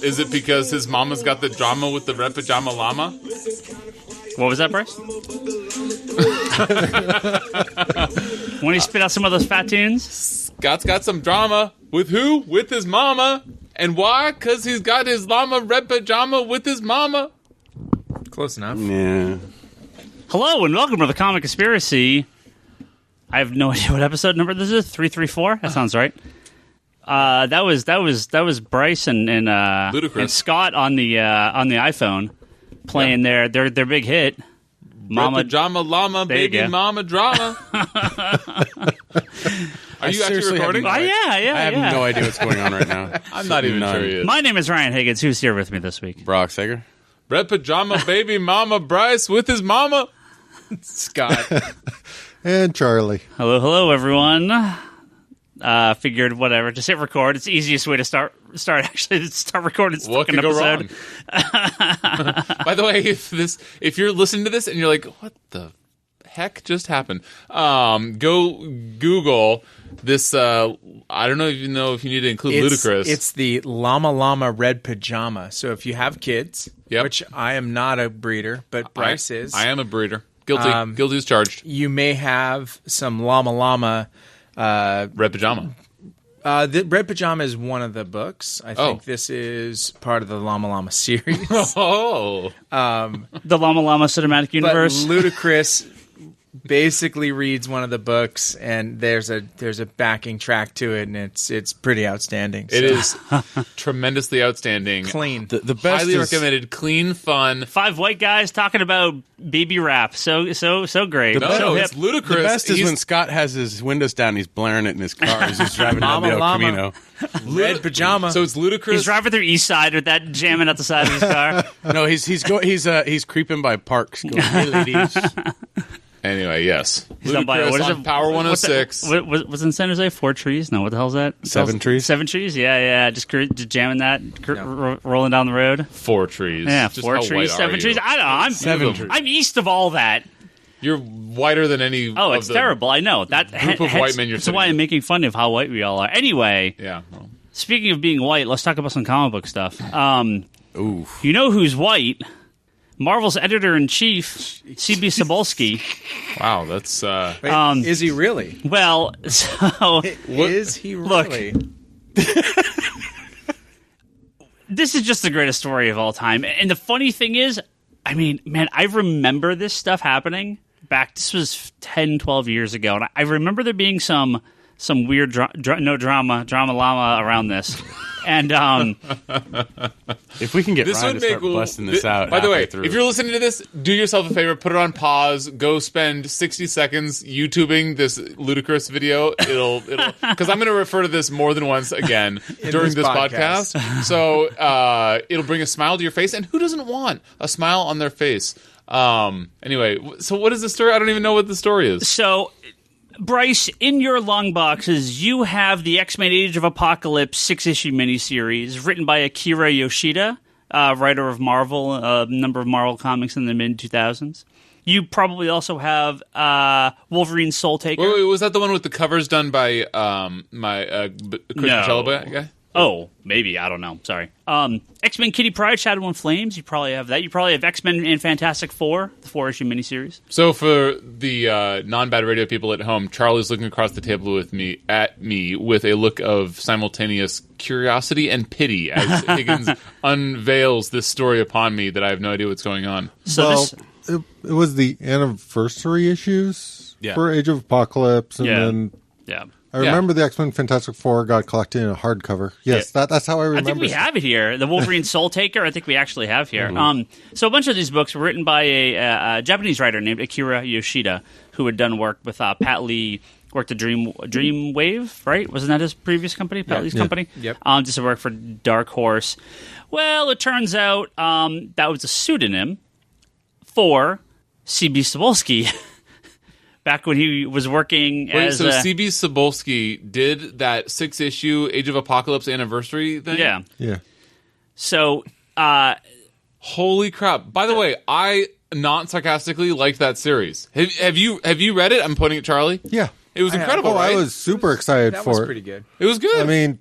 Is it because his mama's got the drama with the red pajama llama? What was that, Bryce? When he spit out some of those fat tunes? Scott's got some drama. With who? With his mama. And why? Because he's got his llama red pajama with his mama. Close enough. Yeah. Hello and welcome to the Comic Conspiracy. I have no idea what episode number this is. 334? That sounds right. That was Bryce and Scott on the iPhone playing their big hit. Mama red pajama llama baby mama drama. Are you actually recording? Yeah. I have no idea what's going on right now. I'm not even sure he is. My name is Ryan Higgins. Who's here with me this week? Brock Sager. Red pajama baby mama Bryce with his mama. Scott. And Charlie. Hello, everyone. Figured whatever. Just hit record. It's the easiest way to start recording this fucking episode. By the way, if you're listening to this and you're like, what the heck just happened? Go Google this. I don't even know if you need to include Ludacris. It's the llama red pajama. So if you have kids, which I am not a breeder, but Bryce is. I am a breeder. Guilty. Guilty as charged. You may have some llama. Red pajama. The Red Pajama is one of the books. I think this is part of the Llama series. Oh. The Llama Cinematic Universe. But Ludacris basically reads one of the books, and there's a backing track to it, and it's pretty outstanding. It is tremendously outstanding. Clean. The best highly recommended. Clean, fun. 5 white guys talking about baby rap. So great. It's Ludacris. The best is when Scott has his windows down. He's blaring it in his car as he's driving down the El Camino. Red Pajama. So it's Ludacris. He's driving through East Side with that jamming at the side of his car. No, he's creeping by parks. Going, hey, ladies. Anyway, yes. Ludacris What is it? Power 106. What's in San Jose? 4 trees? No, what the hell is that? 7 trees? 7 trees? Yeah. Just jamming that, rolling down the road. 4 trees. Yeah, Just 4 how trees, white 7 are trees. you? I don't know. I'm 7 trees. I'm east of all that. You're whiter than any. Oh, it's terrible. I know that group of white men you're That's sitting why I'm with. making fun of how white we all are. Anyway, Yeah. Well. speaking of being white, let's talk about some comic book stuff. Ooh. You know who's white? Marvel's editor-in-chief, C.B. Cebulski. Wow, that's. Wait, is he really? Well, so Is he really? this is just the greatest story of all time. And the funny thing is, I mean, man, I remember this stuff happening back. This was 10, 12 years ago. And I remember there being some weird drama llama around this. And if we can get This Ryan would to start make- busting this out. By the way, halfway through. if you're listening to this, do yourself a favor, put it on pause, go spend 60 seconds YouTubing this Ludacris video. It'll because I'm going to refer to this more than once again during this podcast. So it'll bring a smile to your face, and who doesn't want a smile on their face? Anyway, so what is the story? I don't even know what the story is. so, Bryce, in your long boxes, you have the X-Men Age of Apocalypse 6-issue miniseries written by Akira Yoshida, writer of Marvel, a number of Marvel comics in the mid-2000s. You probably also have Wolverine Soul Taker. Wait, was that the one with the covers done by Chris Chelba guy? Oh, maybe. I don't know. Sorry. X-Men Kitty Pryde, Shadow and Flames. You probably have that. You probably have X-Men and Fantastic Four, the 4-issue miniseries. So for the non-bad radio people at home, Charlie's looking across the table at me with a look of simultaneous curiosity and pity as Higgins unveils this story upon me that I have no idea what's going on. So it was the anniversary issues for Age of Apocalypse, and then I remember the X-Men Fantastic Four got collected in a hardcover. Yes, that's how I remember. I think we have it here. The Wolverine Soul Taker, I think we actually have here. So a bunch of these books were written by a Japanese writer named Akira Yoshida, who had done work with Pat Lee, worked at Dreamwave, right? Wasn't that his previous company, Pat Lee's company? Yep. Just worked for Dark Horse. Well, it turns out that was a pseudonym for C.B. Cebulski. Back when he was working as... so C.B. Cebulski did that 6-issue Age of Apocalypse anniversary thing? Yeah. So... holy crap. By the way, I, not sarcastically, liked that series. Have you read it? I'm pointing at Charlie. Yeah. It was incredible, right? I was super excited That for was it. pretty good. It was good. I mean,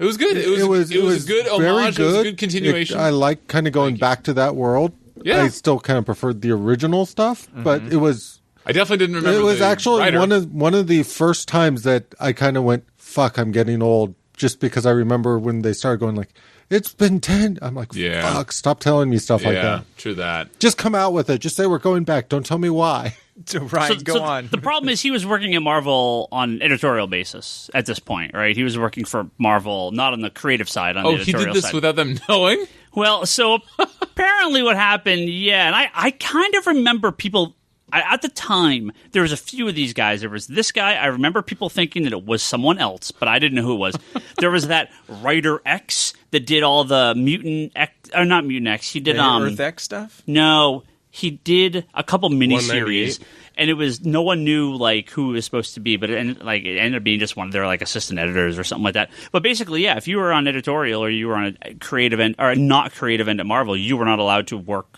It was good. It was a good homage. It was a good continuation. I like kind of going back to that world. Yeah. I still kind of preferred the original stuff, but it was... I definitely didn't remember. It was actually one of the first times that I kind of went, fuck, I'm getting old, just because I remember when they started going like, it's been 10. I'm like, fuck, stop telling me stuff like that. True that. Just come out with it. Just say we're going back. Don't tell me why. Ryan, go on. The problem is he was working at Marvel on editorial basis at this point, right? He was working for Marvel, not on the creative side, on the editorial side. Oh, he did this without them knowing? Well, so apparently what happened, and I kind of remember people... at the time, there was a few of these guys. There was this guy. I remember people thinking that it was someone else, but I didn't know who it was. There was that writer X that did all the Mutant X, or not Mutant X. He did Earth X stuff. No, he did a couple miniseries, and it was no one knew like who it was supposed to be, but it ended up being just one of their like assistant editors or something like that. But basically, yeah, if you were on editorial or you were on a creative end or a not creative end at Marvel, you were not allowed to work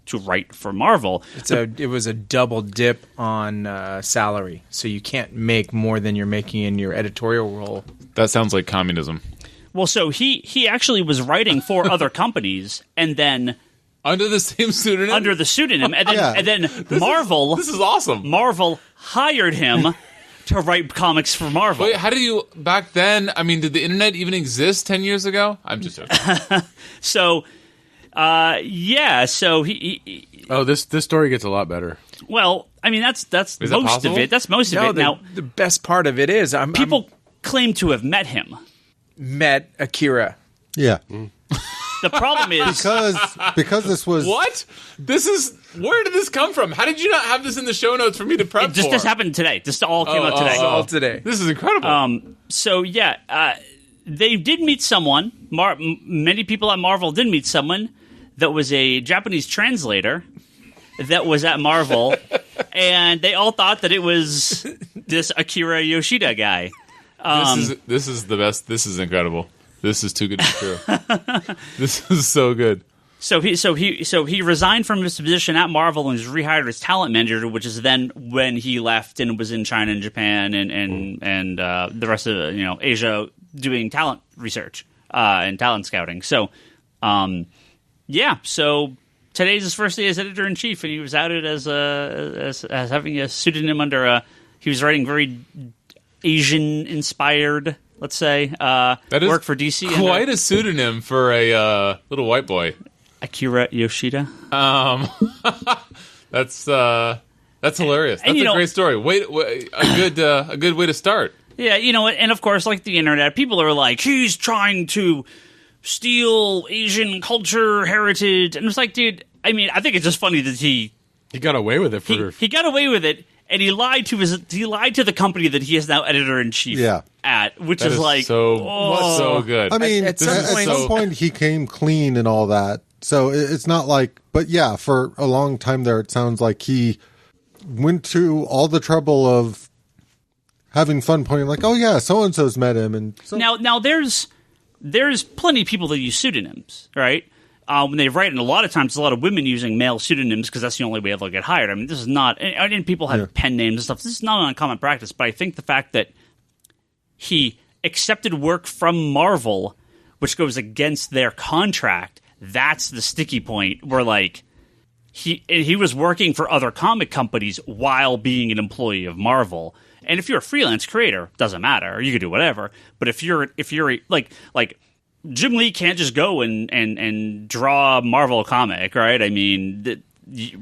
to write for Marvel. It was a double dip on salary, so you can't make more than you're making in your editorial role. That sounds like communism. Well, so he actually was writing for other companies, and then under the same pseudonym, and then Marvel. This is awesome. Marvel hired him to write comics for Marvel. Wait, how did you back then? I mean, did the internet even exist 10 years ago? I'm just joking. So he this story gets a lot better. Well, I mean that's most of it. That's most of it. Now the best part of it is people claim to have met him. Met Akira. Yeah. The problem is because this was what? Where did this come from? How did you not have this in the show notes for me to prep? This happened today. This all came out today. All today. This is incredible. So yeah, they did meet someone. Many people at Marvel did meet someone that was a Japanese translator that was at Marvel, and they all thought that it was this Akira Yoshida guy. This is the best. This is incredible. This is too good to be true. This is so good. So he resigned from his position at Marvel and was rehired as talent manager, which is then when he left and was in China and Japan and the rest of Asia doing talent research and talent scouting. So so today's his first day as editor in chief, and he was outed as having a pseudonym under he was writing very Asian inspired. Let's say that is work for DC. Quite a pseudonym for a little white boy. Akira Yoshida. That's hilarious. That's a great story. A good way to start. Yeah, and of course, like the internet, people are like, he's trying to steal Asian culture, heritage, and it's like, dude. I mean, I think it's just funny that he got away with it. He got away with it. And he lied to the company that he is now editor in chief at, which is like so good. I mean, at some point he came clean and all that, so it's not like. But yeah, for a long time there, it sounds like he went to all the trouble of having fun, pointing like, "Oh yeah, so and so's met him." And so. Now there's plenty of people that use pseudonyms, right? When they write, and a lot of times, a lot of women using male pseudonyms because that's the only way they'll get hired. I mean, this is not, and people have pen names and stuff. This is not an uncommon practice, but I think the fact that he accepted work from Marvel, which goes against their contract, that's the sticky point where, like, he was working for other comic companies while being an employee of Marvel. And if you're a freelance creator, doesn't matter. You can do whatever. But if you're like Jim Lee can't just go and draw a Marvel comic, right? I mean,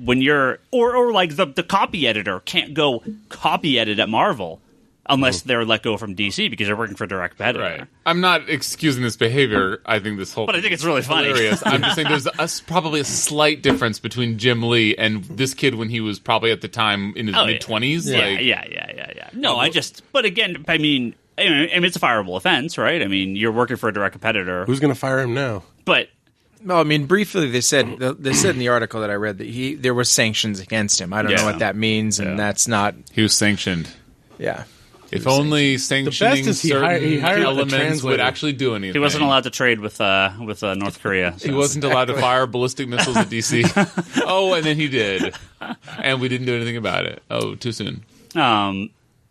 when you're or like the copy editor can't go copy edit at Marvel unless they're let go from DC because they're working for direct competitor. Right. I'm not excusing this behavior. I think this whole but I think it's really funny. Hilarious. I'm just saying there's probably a slight difference between Jim Lee and this kid when he was probably at the time in his mid-20s. Yeah. No, but again, I mean, it's a fireable offense, right? I mean, you're working for a direct competitor. Who's going to fire him now? But no, I mean, briefly they said in the article that I read that there were sanctions against him. I don't know what that means, and that's not. He was sanctioned. Yeah. If only sanctioning certain elements would actually do anything. He wasn't allowed to trade with North Korea. So. He wasn't allowed to fire ballistic missiles at DC. And then he did, and we didn't do anything about it. Oh, too soon.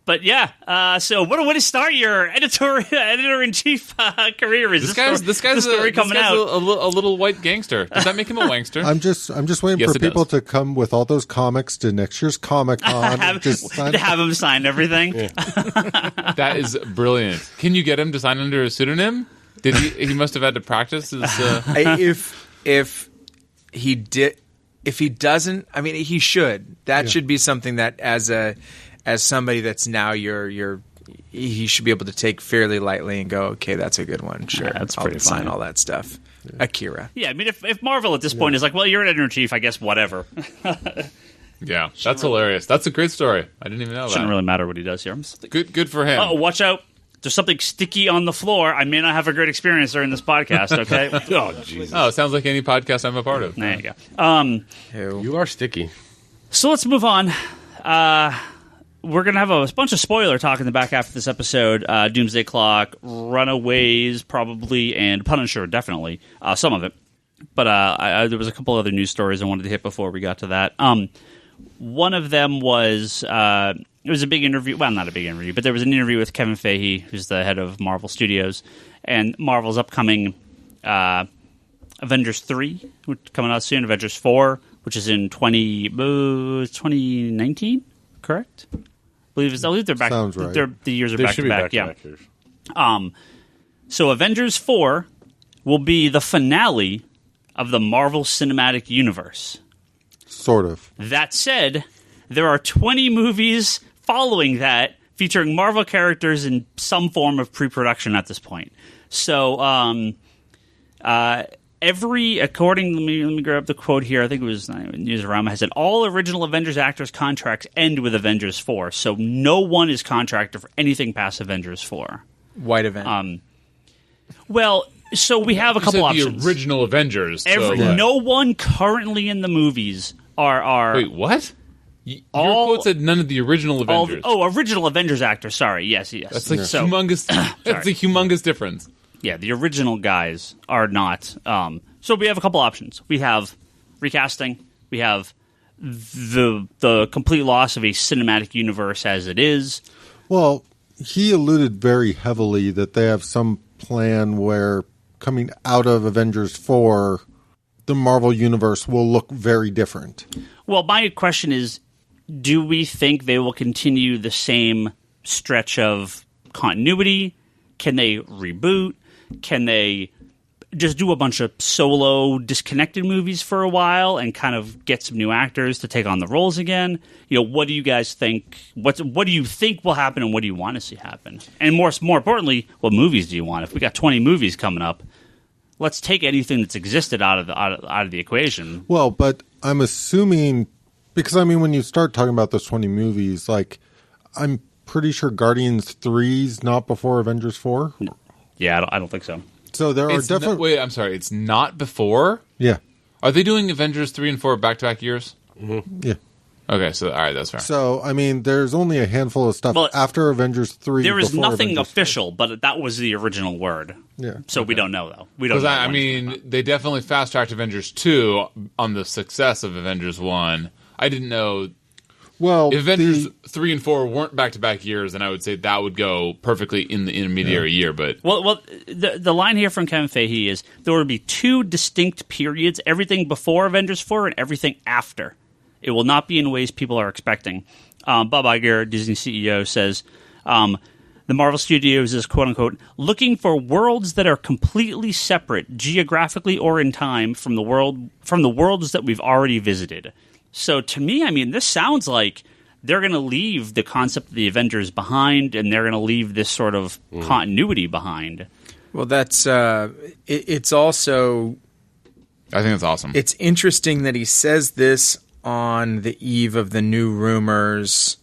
But yeah, so what a way to start your editor-in-chief career. Is this guy's story coming out? A little white gangster. Does that make him a wankster? I'm just waiting for people to come with all those comics to next year's Comic-Con. have him sign everything. Yeah. That is brilliant. Can you get him to sign under a pseudonym? Did he must have had to practice his If he did, if he doesn't, I mean, he should. That should be something that as somebody that's now he should be able to take fairly lightly and go, okay, that's a good one. Sure, that's I'll pretty sign funny. all that stuff. Yeah. Akira. Yeah, I mean, if Marvel at this point is like, well, you're an editor-in-chief, I guess whatever. Yeah, that's hilarious. That's a great story. I didn't even know that. Shouldn't really matter what he does here. Good for him. Oh, watch out. There's something sticky on the floor. I may not have a great experience during this podcast, okay? Oh, Jesus. Oh, it sounds like any podcast I'm a part of. There you go. You are sticky. So let's move on. We're going to have a bunch of spoiler talk in the back half of this episode. Doomsday Clock, Runaways probably, and Punisher definitely. Some of it. But there was a couple other news stories I wanted to hit before we got to that. One of them was... it was a big interview. Well, not a big interview, but there was an interview with Kevin Feige, who's the head of Marvel Studios, and Marvel's upcoming Avengers 3, which is coming out soon, Avengers 4, which is in 2019, correct? I believe they're back. Sounds right. The years are back to back. Yeah. Years. So Avengers 4 will be the finale of the Marvel Cinematic Universe. Sort of. That said, there are 20 movies following that featuring Marvel characters in some form of pre-production at this point. So, let me grab the quote here. I think it was Newsarama has said, all original Avengers actors' contracts end with Avengers 4. So no one is contracted for anything past Avengers 4. White event. Well, so we have a couple options. The original Avengers. No one currently in the movies are... Wait, what? Your quote said none of the original Avengers. Original Avengers actors. Sorry, yes. That's like humongous. That's a humongous difference. Yeah, the original guys are not. So we have a couple options. We have recasting. We have the complete loss of a cinematic universe as it is. Well, he alluded very heavily that they have some plan where coming out of Avengers 4, the Marvel Universe will look very different. Well, my question is, do we think they will continue the same stretch of continuity? Can they reboot? Can they just do a bunch of solo disconnected movies for a while and kind of get some new actors to take on the roles again? What do you guys think? What do you think will happen, and what do you want to see happen? And more importantly, what movies do you want? If we got 20 movies coming up, let's take anything that's existed out of the equation. Well, but I'm assuming, because I mean, when you start talking about those 20 movies, like, I'm pretty sure Guardians 3's not before Avengers 4. Yeah, I don't think so. So there are definitely... wait, I'm sorry. It's not before? Yeah. Are they doing Avengers 3 and 4 back-to-back years? Mm-hmm. Yeah. Okay, so all right, that's fair. So, I mean, there's only a handful of stuff after Avengers 3. There is nothing Avengers official, but that was the original word. Yeah. So we don't know, though. We don't know. Because, I mean, they definitely fast-tracked Avengers 2 on the success of Avengers 1. I didn't know... Well, if Avengers 3 and 4 weren't back-to-back years, then I would say that would go perfectly in the intermediary year. But the line here from Kevin Feige is there would be two distinct periods: everything before Avengers 4 and everything after. It will not be in ways people are expecting. Bob Iger, Disney CEO, says the Marvel Studios is "quote unquote" looking for worlds that are completely separate geographically or in time from the worlds that we've already visited. So to me, I mean, this sounds like they're going to leave the concept of the Avengers behind, and they're going to leave this sort of continuity behind. Well, that's it's also... I think it's awesome. It's interesting that he says this on the eve of the new rumors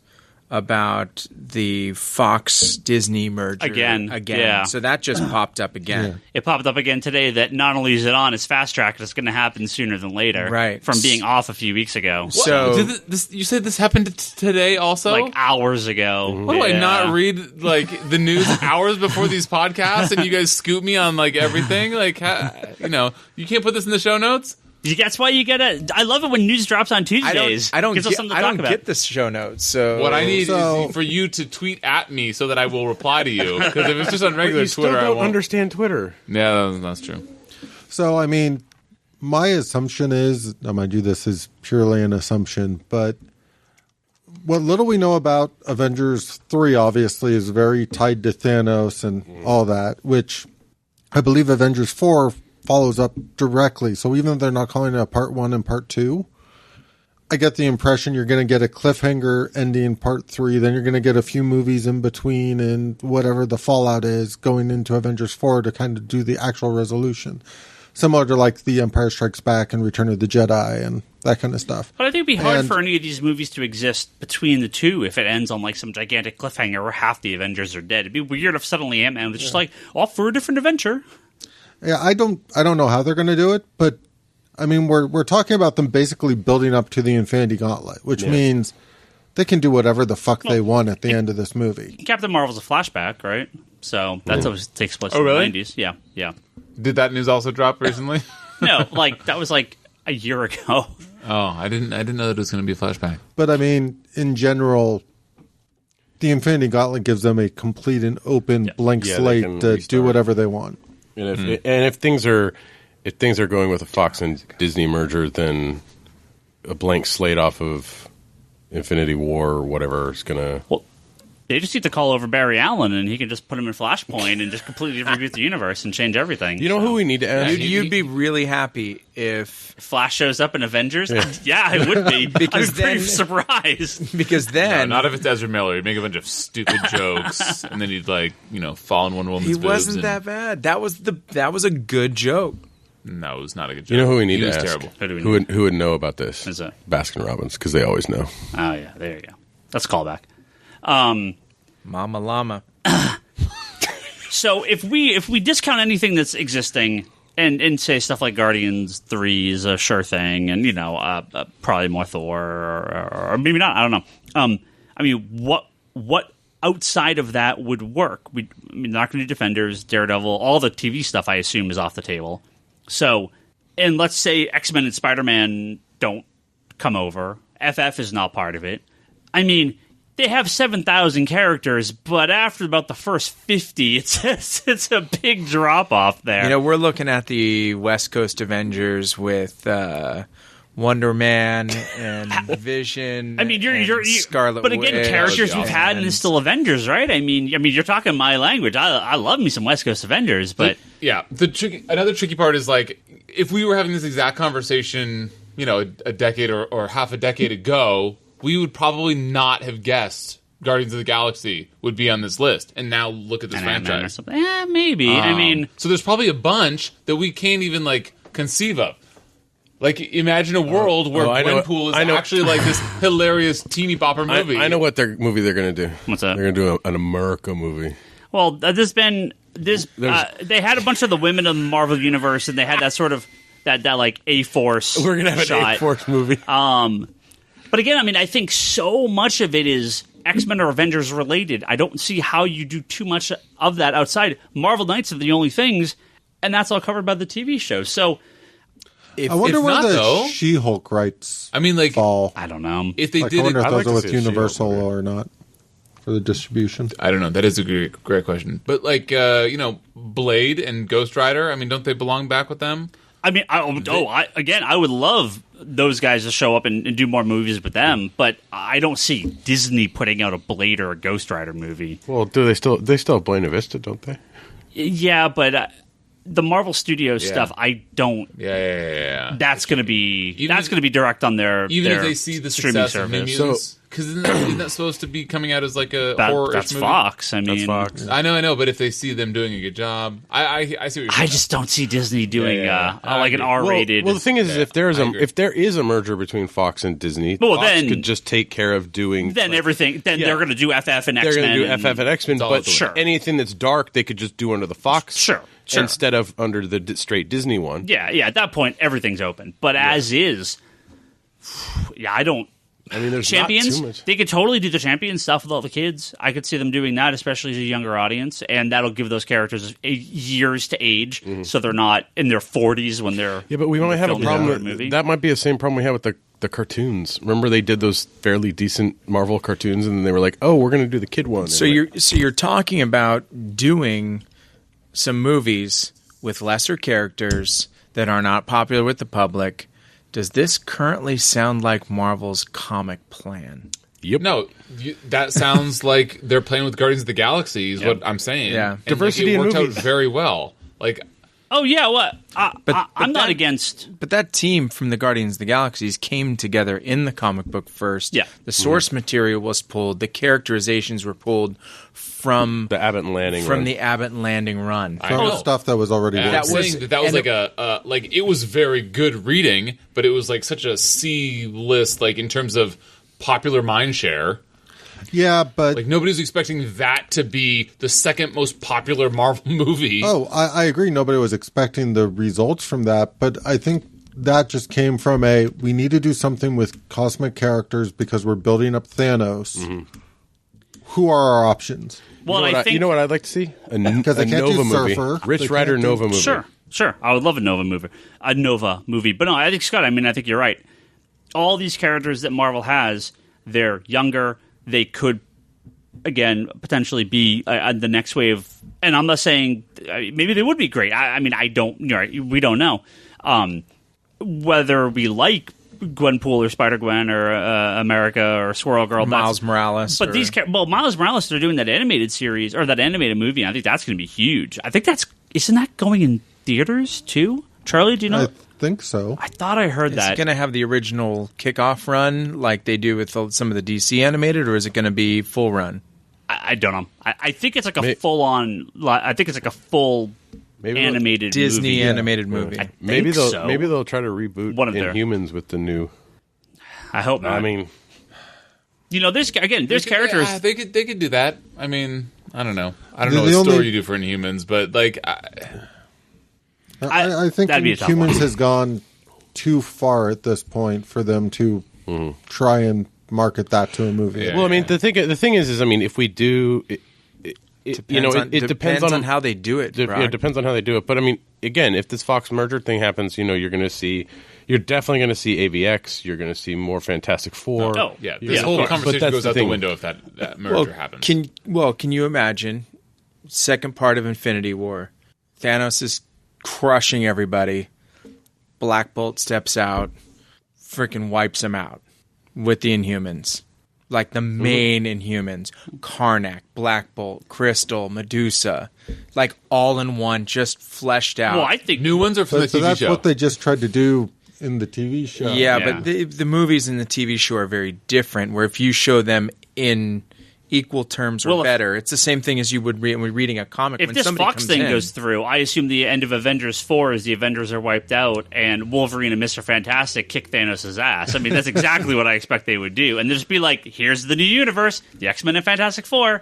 about the Fox-Disney merger. Again. Yeah. So that just popped up again. Yeah. It popped up again today that not only is it on, it's fast-tracked, it's going to happen sooner than later. Right. From being off a few weeks ago. So you said this happened today also? Like hours ago. What do I not read, like, the news hours before these podcasts, and you guys scoop me on, like, everything? Like, you can't put this in the show notes? That's why you gotta. I love it when news drops on Tuesdays. I don't get get the show notes. So what I need is for you to tweet at me so that I will reply to you. Because if it's just on regular Twitter, I won't understand Twitter. Yeah, that's true. So I mean, my assumption is, mind you, this is purely an assumption, but what little we know about Avengers 3 obviously is very tied to Thanos and all that, which I believe Avengers 4 follows up directly. So even though they're not calling it a part 1 and part 2, I get the impression you're going to get a cliffhanger ending part 3, then you're going to get a few movies in between and whatever the fallout is going into Avengers 4 to kind of do the actual resolution. Similar to like The Empire Strikes Back and Return of the Jedi and that kind of stuff. But I think it'd be hard for any of these movies to exist between the two if it ends on like some gigantic cliffhanger where half the Avengers are dead. It'd be weird if suddenly Ant-Man was just like, off for a different adventure. Yeah, I don't know how they're going to do it, but I mean, we're talking about them basically building up to the Infinity Gauntlet, which means they can do whatever the fuck they want at the end of this movie. Captain Marvel's a flashback, right? So that's always takes place in the 90s. Yeah. Did that news also drop recently? No, like that was like a year ago. Oh, I didn't know that it was going to be a flashback. But I mean, in general, the Infinity Gauntlet gives them a complete and open blank slate to do whatever they want. And if things are going with a Fox and Disney merger, then a blank slate off of Infinity War or whatever is gonna. Well, they just need to call over Barry Allen, and he can just put him in Flashpoint and just completely reboot the universe and change everything. You know who we need to ask? You'd be really happy if Flash shows up in Avengers. Yeah, I would be. Because I'd be pretty surprised. Because then not if it's Ezra Miller. He'd make a bunch of stupid jokes, and then he'd fall in one woman's boobs. He wasn't that bad. That was a good joke. No, it was not a good joke. You know who we need to ask? Terrible. Who would know about this? Is it Baskin Robbins? Because they always know. Oh yeah, there you go. That's a callback. Mama Llama. So if we discount anything that's existing and say stuff like Guardians 3 is a sure thing, and probably more Thor or maybe not, I don't know. I mean, what outside of that would work? They're not going to do Defenders, Daredevil, all the TV stuff I assume is off the table. So, and let's say X-Men and Spider-Man don't come over. FF is not part of it. I mean, they have 7,000 characters, but after about the first 50, it's a big drop-off there. We're looking at the West Coast Avengers with Wonder Man and Vision. I mean, you're Scarlet but again, Witch, characters we've had, and it's still Avengers, right? I mean, you're talking my language. I love me some West Coast Avengers, but yeah, another tricky part is like if we were having this exact conversation, a decade or half a decade ago, we would probably not have guessed Guardians of the Galaxy would be on this list. And now look at this franchise. Maybe. I mean, so there's probably a bunch that we can't even conceive of. Like, imagine a world where Gwenpool is actually like this hilarious teeny bopper movie. I know what movie they're going to do. What's that? They're going to do an America movie. Well, they had a bunch of the women of the Marvel Universe, and they had that sort of that like A-Force. We're going to have an A-Force movie. But again, I mean, I think so much of it is X-Men or Avengers related. I don't see how you do too much of that outside. Marvel Knights are the only things, and that's all covered by the TV show. So, I wonder where the She-Hulk rights fall. I don't know. If they did, I wonder if those are with see Universal or not for the distribution. I don't know. That is a great question. But Blade and Ghost Rider, I mean, don't they belong back with them? I mean, I would love those guys to show up and do more movies with them, but I don't see Disney putting out a Blade or a Ghost Rider movie. Well, do they still have Buena Vista, don't they? Yeah, but the Marvel Studios stuff, I don't. Yeah. That's going to be direct on their even if they see the streaming success service. Of Minions, because isn't that supposed to be coming out as like a horror-ish that's movie? Fox. I mean, that's Fox. I know, but if they see them doing a good job, I see what you're saying. I just don't see Disney doing like an R-rated. Well, the thing is, if there is a merger between Fox and Disney, Fox could just take care of doing. Then everything. Then they're going to do FF and X-Men. They're going to do FF and X-Men, but anything that's dark, they could just do under the Fox. Sure. Instead of under the straight Disney one. Yeah. At that point, everything's open. But as is, I don't. I mean, there's Champions, not too much. they could totally do the champion stuff with all the kids. I could see them doing that, especially as a younger audience, and that'll give those characters years to age, so they're not in their 40s when they're Yeah, but we might have a filming problem their with movie. that. Might be the same problem we had with the cartoons. Remember, they did those fairly decent Marvel cartoons, and then they were like, "Oh, we're going to do the kid one." So you're talking about doing some movies with lesser characters that are not popular with the public. Does this currently sound like Marvel's comic plan? Yep. No, that sounds like they're playing with Guardians of the Galaxy. Is what I'm saying. Yeah. And, Diversity it in worked out movies. very well. Like, Oh yeah, what? But I'm not that- against. But that team from the Guardians of the Galaxies came together in the comic book first. Yeah. The source material was pulled. The characterizations were pulled from the Abbott and Landing from run. the Abbott and Landing run. I From know. stuff that was already And working. I'm saying that was and like like it was very good reading, but it was like such a C list, like in terms of popular mind share. Yeah, but Like nobody's expecting that to be the second most popular Marvel movie. oh, I agree. Nobody was expecting the results from that, but I think that just came from we need to do something with cosmic characters because we're building up Thanos. Who are our options? Well, I think you know what I'd like to see? Because they a can't do Nova movie. Surfer. They Rich Rider can't do- Nova movie. Sure. I would love a Nova movie. But no, I think Scott. I mean, I think you're right. All these characters that Marvel has, they're younger. They could, again, potentially be the next wave. And I'm not saying maybe they would be great. I mean, I don't. We don't know whether we like Gwenpool or Spider-Gwen or America or Squirrel Girl. Miles Morales. But Miles Morales, they're doing that animated series or that animated movie. And I think that's going to be huge. I think isn't that going in theaters too? Charlie, do you know? I think so. I thought I heard Is that. it going to have the original kickoff run like they do with some of the DC animated, or is it going to be full run? I don't know. I think it's like a full on. I think it's like a full animated Disney movie. animated movie. I Maybe think so. they'll try to reboot One of their- Inhumans with the new. I hope not. I mean, there's characters. Yeah, they could do that. I mean, I don't know. I don't know The what story only- you do for Inhumans, but like, I think that'd be a tough Humans one. has gone too far at this point for them to try and market that to a movie. Yeah. well, I mean, the thing is, I mean, if we do, it depends on how they do it. Brock. It depends on how they do it. But I mean, again, if this Fox merger thing happens, you're definitely going to see AVX. You're going to see more Fantastic Four. Oh, yeah, Yeah, this of whole course. But conversation that's goes the out thing. the window if that merger happens. Can you imagine second part of Infinity War? Thanos is crushing everybody. Black Bolt steps out, freaking wipes him out with the Inhumans. Like the main Inhumans. Karnak, Black Bolt, Crystal, Medusa. Like all in one, just fleshed out. Well, I think New ones are for the So TV that's show. what they just tried to do in the TV show. Yeah, Yeah. but the movies and the TV show are very different. Where if you show them in equal terms or Well, if- better, it's the same thing as you would read when reading a comic. if when this somebody Fox comes thing in. goes through, I assume the end of Avengers 4 is the Avengers are wiped out and Wolverine and Mr. Fantastic kick Thanos' ass. I mean, that's exactly what I expect they would do. And they'll just be like, here's the new universe, the X-Men and Fantastic Four.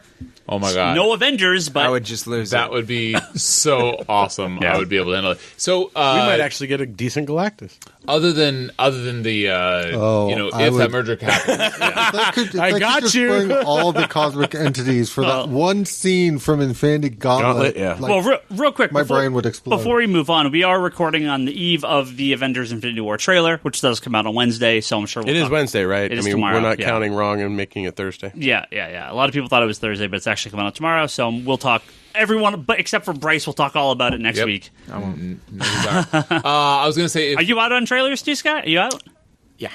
Oh my god, No Avengers, but I would just lose that it. would be so awesome. Yeah. I would be able to handle it. So We might actually get a decent Galactus. other than the I if that would- merger happens, I got just you. bring all the cosmic entities for that one scene from Infinity Gauntlet. Gauntlet, yeah. Like, well, real quick, my brain would explode. Before we move on, we are recording on the eve of the Avengers Infinity War trailer, which does come out on Wednesday, so I'm sure we'll It is talk. Wednesday, right? It is I mean, tomorrow, we're not yeah. counting wrong and making it Thursday. Yeah. A lot of people thought it was Thursday, but it's actually coming out tomorrow, so we'll talk. Everyone, but except for Bryce, will talk all about it next Yep. week. I won't. I was going to say, Are you out on trailers too, Scott? Are you out? Yeah,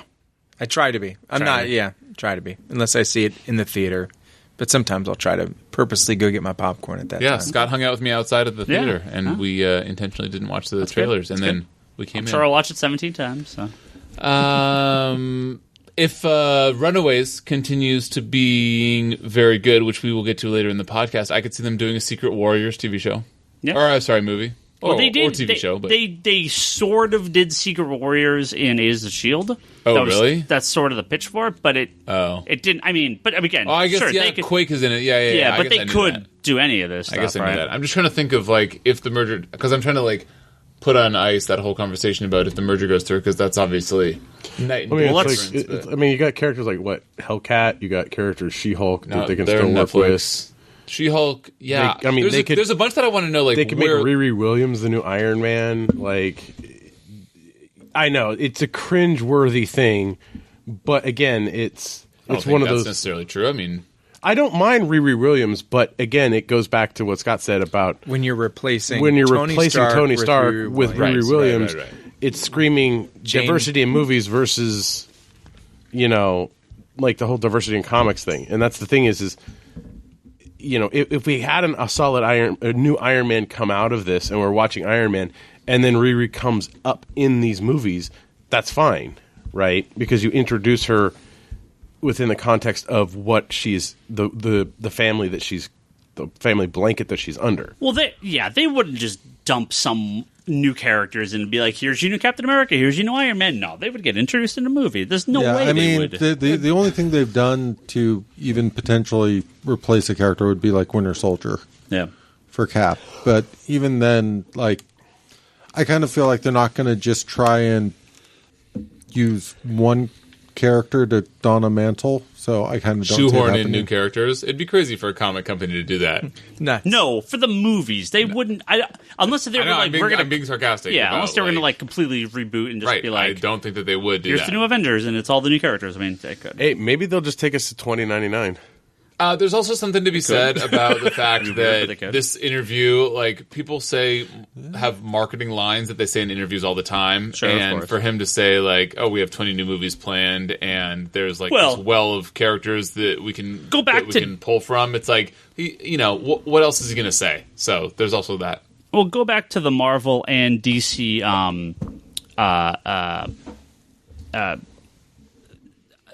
I try to be. I'm Try not. to be. Yeah, try to be. Unless I see it in the theater, but sometimes I'll try to purposely go get my popcorn at that yeah, time. Scott hung out with me outside of the Yeah. theater, and we intentionally didn't watch the trailers, and then we came I'm in. sure I'll watch it 17 times. So. If Runaways continues to being very good, which we will get to later in the podcast, I could see them doing a Secret Warriors TV show. Yeah. Or, sorry, movie. Well, they did. Or TV they, show. But they sort of did Secret Warriors in Agents of S.H.I.E.L.D. Oh, That was- really? That's sort of the pitch for it, but it didn't. I mean, but again, Oh, I guess, sure, yeah, they could, Quake is in it. Yeah. I but guess they I knew could that. do any of this. I guess I stuff, knew right? that. I'm just trying to think of, like, if the merger... Because I'm trying to, like, put on ice that whole conversation about if the merger goes through, because that's obviously... Night and I mean, day it's difference, I mean, you got characters like what Hellcat, you got characters She-Hulk that they can they're still work Netflix. with. She-Hulk, yeah. I mean, there's a bunch that I want to know. Like, they could make Riri Williams the new Iron Man. Like, I know it's a cringe-worthy thing, but again, it's one of those. That's necessarily true. I mean, I don't mind Riri Williams, but again, it goes back to what Scott said about when you're replacing Tony Stark with Riri Williams. Right. It's screaming diversity in movies versus, like the whole diversity in comics thing. And that's the thing is if we had a solid a new Iron Man come out of this, and we're watching Iron Man, and then Riri comes up in these movies, that's fine, right? Because you introduce her within the context of what she's the family that she's the family blanket that she's under. Well, they wouldn't just dump some new characters and be like, here's your new Captain America, here's your new Iron Man. No, they would get introduced in the movie. There's no way they would. The only thing they've done to even potentially replace a character would be like Winter Soldier. Yeah. For Cap. But even then, like, I kind of feel like they're not going to just try and use one character to don a mantle. So I kind of don't shoehorn in new characters. It'd be crazy for a comic company to do that. No, for the movies they wouldn't. Unless they were like, I'm being sarcastic. Yeah, unless they were going to like completely reboot and just be like, I don't think that they would do here's that. The new Avengers, and it's all the new characters. I mean, they could. Hey, maybe they'll just take us to 2099. There's also something to be said about the fact that this interview, like, people have marketing lines that they say in interviews all the time. Sure, and for him to say, like, oh, we have 20 new movies planned, and there's, like, this well of characters that we can can pull from. It's like, what else is he going to say? So there's also that. Well, go back to the Marvel and DC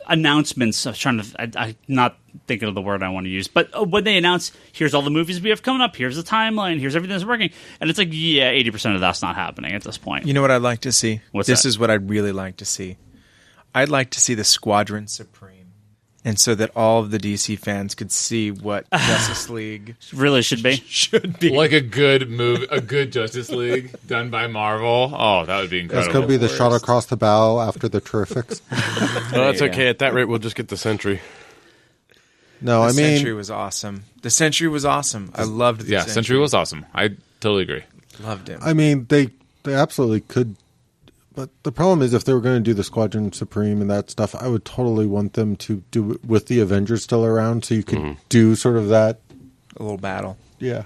announcements. I'm not thinking of the word I want to use, but when they announce, here's all the movies we have coming up, here's the timeline, here's everything that's working, and it's like, 80% of that's not happening at this point. You know what I'd like to see? This is what I'd really like to see. I'd like to see the Squadron Supreme. And so that all of the DC fans could see what Justice League really should be. Like a good movie, a good Justice League done by Marvel. Oh, that would be incredible. It's going to be the shot across the bow after the Terrifics. No, that's okay. At that rate, we'll just get the Sentry. No, the Sentry was awesome. The Sentry was awesome. I loved the Sentry. Sentry was awesome. I totally agree. Loved him. I mean, they absolutely could. But the problem is, if they were going to do the Squadron Supreme and that stuff, I would totally want them to do it with the Avengers still around, so you could do sort of that. A little battle. Yeah.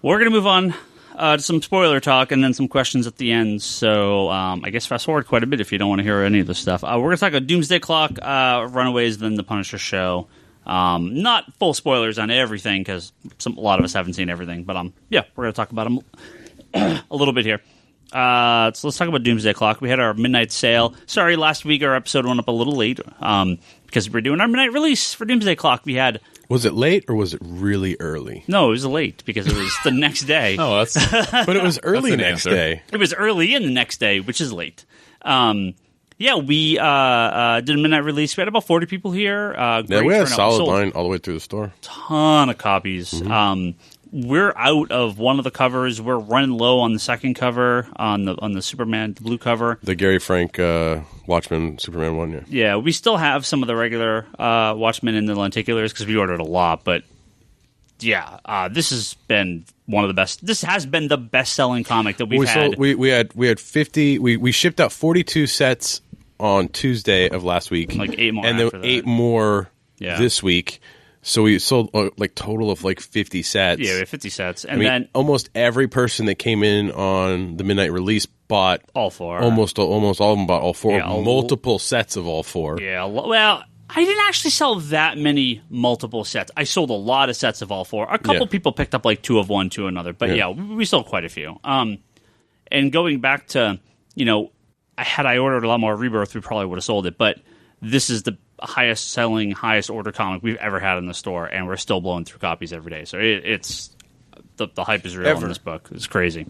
We're going to move on to some spoiler talk and then some questions at the end. So I guess fast forward quite a bit if you don't want to hear any of this stuff. We're going to talk about Doomsday Clock, Runaways, then The Punisher show. Not full spoilers on everything because a lot of us haven't seen everything. But we're going to talk about them a little bit here. So let's talk about Doomsday Clock. We had our midnight sale. Sorry, last week our episode went up a little late because we're doing our midnight release for Doomsday Clock. We had. Was it late or was it really early? No, it was late because it was the next day. Oh, but it was early next day. It was early in the next day, which is late. We did a midnight release. We had about 40 people here. We had a solid line all the way through the store. Ton of copies. Mm-hmm. We're out of one of the covers. We're running low on the second cover, on the Superman, the blue cover. The Gary Frank Watchmen Superman one, yeah. Yeah, we still have some of the regular Watchmen in the lenticulars because we ordered a lot. But, this has been one of the best. This has been the best-selling comic that we've had. We had 50. We shipped out 42 sets on Tuesday of last week. Like 8 more and then 8 more this week. So we sold total of 50 sets. Yeah, we had 50 sets. And then almost every person that came in on the midnight release bought all 4. Almost all of them bought all 4. Yeah, multiple sets of all 4. Yeah, well, I didn't actually sell that many multiple sets. I sold a lot of sets of all 4. A couple people picked up 2 of one, 2 of another. But we sold quite a few. And going back to, had I ordered a lot more Rebirth, we probably would have sold it. But this is the highest selling, highest order comic we've ever had in the store, and we're still blowing through copies every day. So it's the hype is real in this book. It's crazy.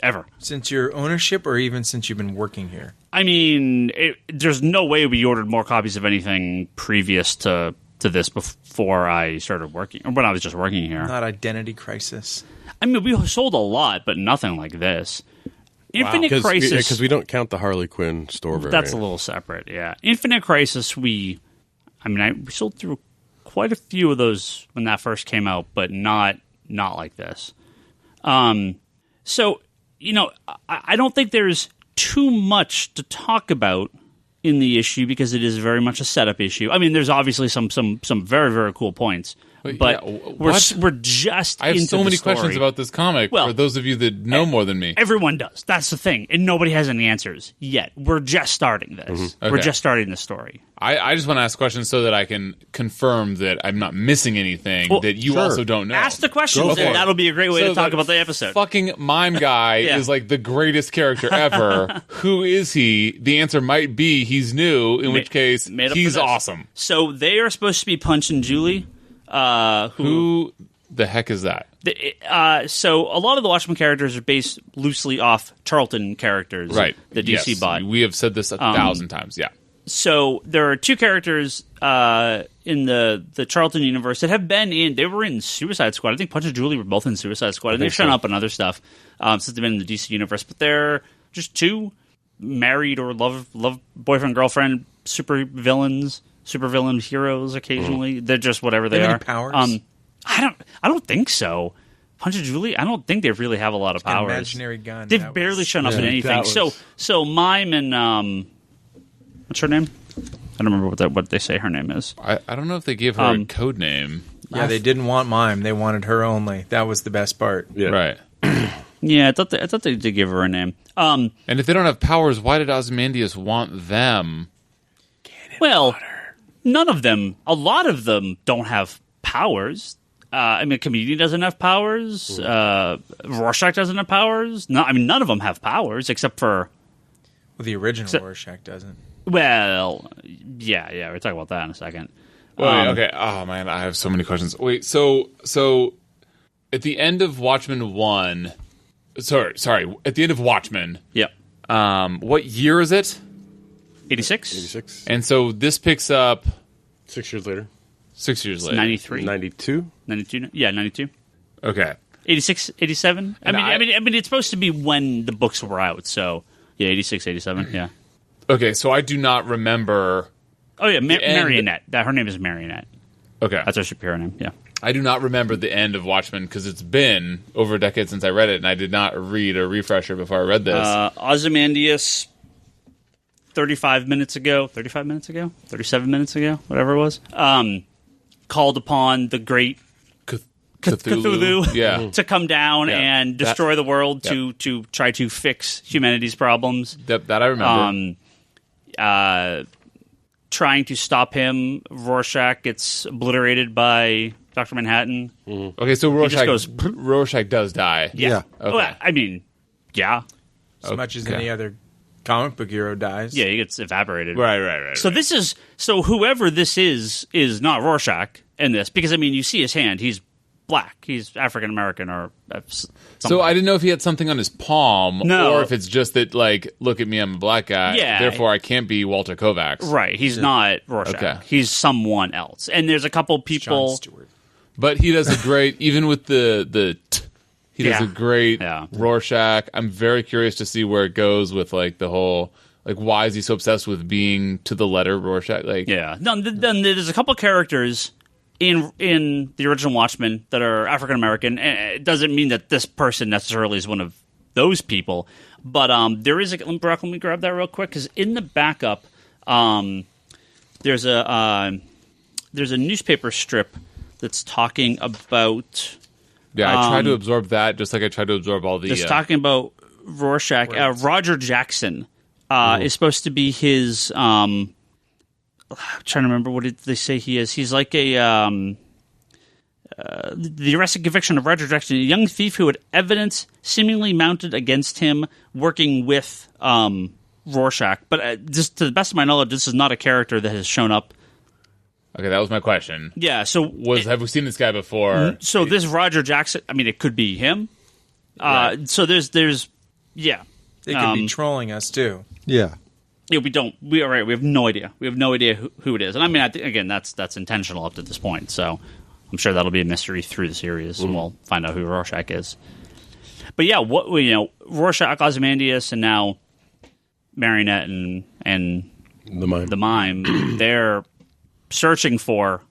Ever. Since your ownership or even since you've been working here? I mean, there's no way we ordered more copies of anything previous to this before I started working, or when I was just working here. Not identity crisis. I mean, we sold a lot, but nothing like this. Infinite Crisis, because we don't count the Harley Quinn store variant. That's a little separate, yeah. Infinite Crisis, we sold through quite a few of those when that first came out, but not like this. So, I don't think there's too much to talk about in the issue because it is very much a setup issue. I mean, there's obviously some very, very cool points. But we're just I have into so many story. questions about this comic for those of you that know more than me. Everyone does. That's the thing. And nobody has any answers yet. We're just starting this. Mm-hmm. Okay. We're just starting the story. I just want to ask questions so that I can confirm that I'm not missing anything that you also don't know. Ask the questions, and that'll be a great way to talk about the episode. Fucking mime guy is like the greatest character ever. Who is he? The answer might be he's new, in which case he's awesome. So they are supposed to be Punch and Julie. Who the heck is that? So a lot of the Watchmen characters are based loosely off Charlton characters, right? The DC bought. We have said this 1,000 times. Yeah. So there are two characters in the Charlton universe that have been in. They were in Suicide Squad. I think Punch and Julie were both in Suicide Squad, and they've shown up in other stuff since they've been in the DC universe. But they're just two married or love boyfriend girlfriend supervillain heroes. Occasionally, they're just whatever they are. Any powers? I don't think so. Punch and Julie, I don't think they really have a lot of powers. Imaginary gun. They've barely shown up in anything. So Mime and what's her name? I don't remember what they say her name is. I don't know if they gave her a code name. Yeah, they didn't want Mime. They wanted her only. That was the best part. Yeah. Right. Yeah, I thought they did give her a name. And if they don't have powers, why did Ozymandias want them? None of them. A lot of them don't have powers. Comedian doesn't have powers. Rorschach doesn't have powers. No, none of them have powers except for. Well, the original Rorschach doesn't. Well, yeah, we'll talk about that in a second. Wait, okay. Oh man, I have so many questions. Wait, so at the end of Watchmen 1, sorry, at the end of Watchmen, yep. What year is it? 86. And so this picks up 6 years later. 6 years later. 93. 92? 92. Yeah, 92. Okay. 86, 87. I mean, it's supposed to be when the books were out. So yeah, 86, 87. Yeah. Okay, so I do not remember. Oh yeah, Marionette. Her name is Marionette. Okay, that's her superior name. Yeah. I do not remember the end of Watchmen because it's been over a decade since I read it, and I did not read a refresher before I read this. Ozymandias, 37 minutes ago, whatever it was, called upon the great Cthulhu to come down and destroy the world to try to fix humanity's problems. That I remember. Trying to stop him, Rorschach gets obliterated by Dr. Manhattan. Mm-hmm. Okay, so Rorschach does die. Yeah. Okay. Well, yeah. As much as any other comic book hero dies. Yeah, he gets evaporated. Right. So whoever this is not Rorschach in this, because you see his hand, he's black, he's African American or something. So I didn't know if he had something on his palm, or if it's just that, like, look at me, I'm a black guy, therefore I can't be Walter Kovacs. Right, he's not Rorschach. Okay. He's someone else. And there's a couple people. John Stewart. But he does a great, even with the he does a great Rorschach. I'm very curious to see where it goes with, like, the whole, like, why is he so obsessed with being to the letter Rorschach? Like, No, then there's a couple characters in the original Watchmen that are African American. It doesn't mean that this person necessarily is one of those people, but there is let me grab that real quick, because in the backup there's a newspaper strip that's talking about. Yeah, I tried to absorb that just like I tried to absorb all the. It's talking about Rorschach. Roger Jackson is supposed to be his. I'm trying to remember what they say he is. He's like the arrest and conviction of Roger Jackson, a young thief who had evidence seemingly mounted against him working with Rorschach. But just to the best of my knowledge, this is not a character that has shown up. Okay, that was my question. Yeah, so have we seen this guy before? So this Roger Jackson, it could be him. Right. So there's They could be trolling us too. Yeah. Yeah, we have no idea. We have no idea who it is. And I think, again, that's intentional up to this point. So I'm sure that'll be a mystery through the series, and we'll find out who Rorschach is. But yeah, Rorschach, Ozymandias, and now Marionette and the mime, they're searching for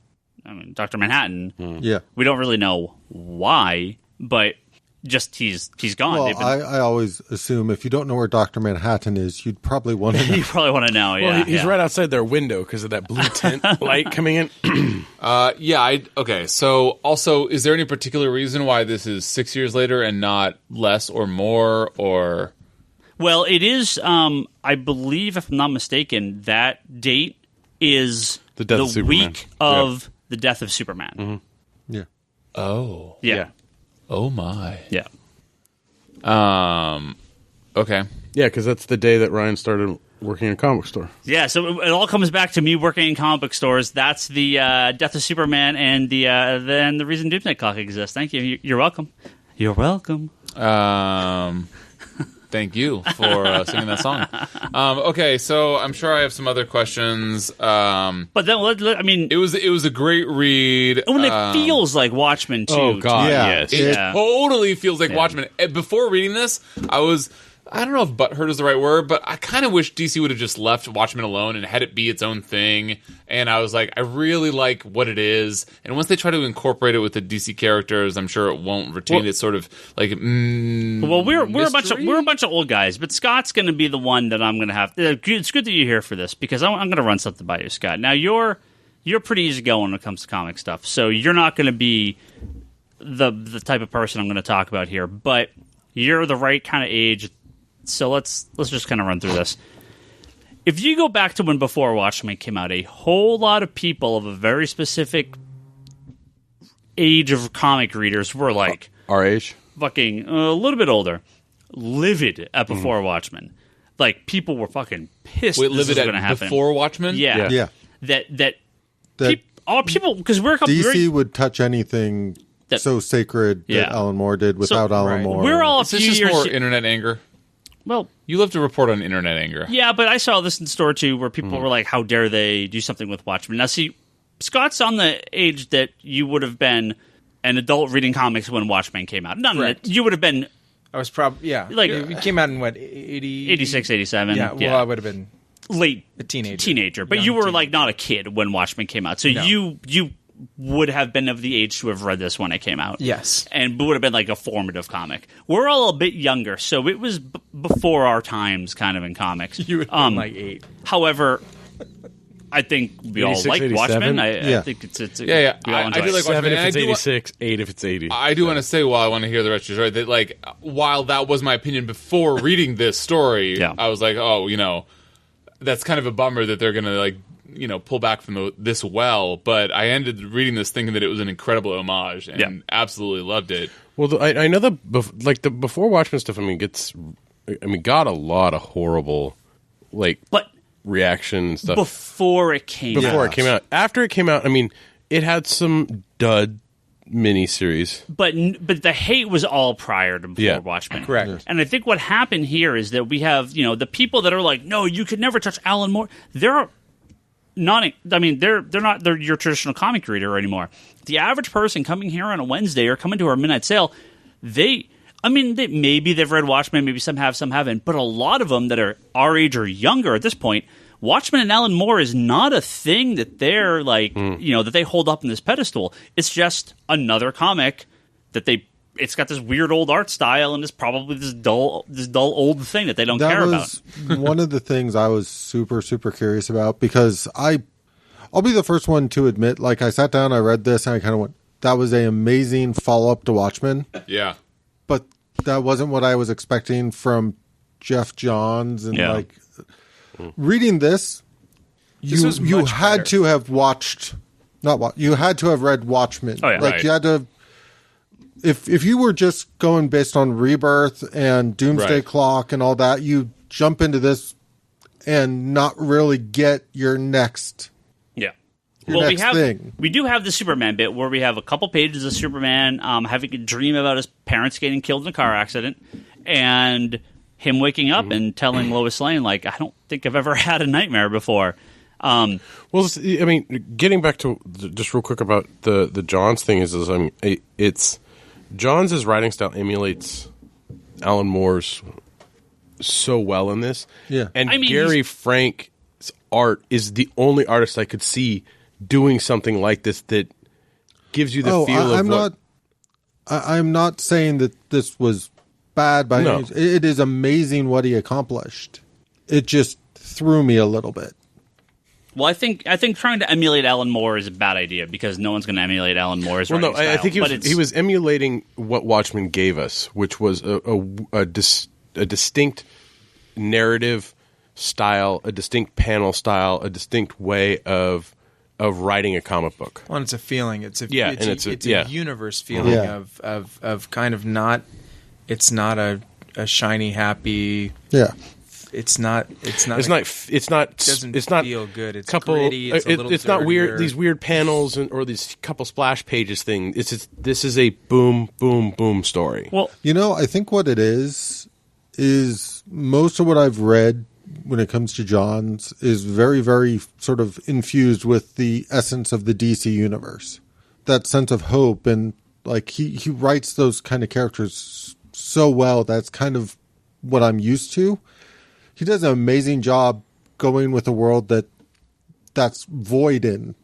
Dr. Manhattan. Yeah. We don't really know why, but just he's gone. Well, I always assume if you don't know where Dr. Manhattan is, you'd probably want to know. You probably want to know, yeah. Well, he's right outside their window because of that blue tent light coming in. Okay, so also, is there any particular reason why this is 6 years later and not less or more, or... Well, it is, I believe, if I'm not mistaken, that date is the week of the death of Superman. Mm-hmm. Yeah. Oh. Yeah. Oh, my. Yeah. Okay. Yeah, because that's the day that Ryan started working in a comic book store. Yeah, so it all comes back to me working in comic book stores. That's the death of Superman and then the reason Doomsday Clock exists. Thank you. You're welcome. You're welcome. Thank you for singing that song. Okay, so I'm sure I have some other questions. But then, it was a great read. When it feels like Watchmen, too. Oh, God, yeah. yes. It totally feels like Watchmen. Before reading this, I don't know if butthurt is the right word, but I kind of wish DC would have just left Watchmen alone and had it be its own thing. And I was like, I really like what it is. And once they try to incorporate it with the DC characters, I'm sure it won't retain its sort of like. Well, we're a bunch of old guys, but Scott's going to be the one that I'm going to have. It's good that you're here for this because I'm going to run something by you, Scott. Now you're pretty easygoing when it comes to comic stuff, so you're not going to be the type of person I'm going to talk about here, but you're the right kind of age. So let's just kind of run through this. If you go back to when Before Watchmen came out, a whole lot of people of a very specific age of comic readers were like... Our age? Fucking a little bit older. Livid at Before Watchmen. Like, people were fucking pissed this was going to happen. Before Watchmen? Yeah. That people... Because we're a couple... DC would touch anything so sacred that Alan Moore did without Alan Moore. We're all a few years... Is this just more internet anger? Well, you love to report on internet anger. Yeah, but I saw this in the store too, where people were like, "How dare they do something with Watchmen?" Now, see, Scott's on the age that you would have been an adult reading comics when Watchmen came out. You would have been. I was probably like it came out in what 86, 87. Yeah, well, I would have been a teenager, but young you were teenager. like not a kid when Watchmen came out, so you would have been of the age to have read this when it came out. Yes. And would have been like a formative comic. We're all a bit younger, so it was before our times kind of in comics. You would have been like 8. However, I think we all like 87? Watchmen. I think it's yeah. we all enjoy I do it. like 7 Watchmen. if it's 86, 8 if it's 80. I do want to say, while I want to hear the rest of your story, that like while that was my opinion before reading this story, I was like, oh, that's kind of a bummer that they're going to like pull back from this well, but I ended reading this thinking that it was an incredible homage and absolutely loved it. Well, I know the Before Watchmen stuff. Got a lot of horrible reaction stuff before it came out. After it came out, it had some dud miniseries, but the hate was all prior to Before Watchmen. Correct. Yes. And I think what happened here is that we have the people that are like, no, you could never touch Alan Moore. They're not your traditional comic reader anymore. The average person coming here on a Wednesday or coming to our midnight sale, maybe they've read Watchmen, maybe some have, some haven't, but a lot of them that are our age or younger at this point, Watchmen and Alan Moore is not a thing that they're like, that they hold up in this pedestal. It's just another comic that it's got this weird old art style and it's probably this dull old thing that they don't care about. That was one of the things I was super, super curious about because I'll be the first one to admit, like I sat down, I read this and I kind of went, that was an amazing follow-up to Watchmen. Yeah. But that wasn't what I was expecting from Jeff Johns and reading this you had to have you had to have read Watchmen. Oh, yeah. You had to if you were just going based on Rebirth and Doomsday Clock and all that, you jump into this and not really get your next thing. We do have the Superman bit where we have a couple pages of Superman having a dream about his parents getting killed in a car accident and him waking up and telling Lois Lane, like, I don't think I've ever had a nightmare before. Getting back to just real quick about the Johns thing it's Johns' writing style emulates Alan Moore's so well in this. Yeah. And Gary Frank's art is the only artist I could see doing something like this that gives you the feel of I'm not saying that this was bad by any means. It is amazing what he accomplished. It just threw me a little bit. Well, I think trying to emulate Alan Moore is a bad idea because no one's going to emulate Alan Moore's writing style. I think he was emulating what Watchmen gave us, which was a distinct narrative style, a distinct panel style, a distinct way of writing a comic book. Well, it's a feeling. It's a universe feeling of kind of not. It's not a shiny, happy. Yeah. It's not feel good. It's gritty. It's not weird. These weird panels or these couple splash pages thing. This is a boom, boom, boom story. Well, I think what it is most of what I've read when it comes to John's is very, very sort of infused with the essence of the DC universe. That sense of hope, and like he writes those kind of characters so well. That's kind of what I'm used to. He does an amazing job going with a world that's void in.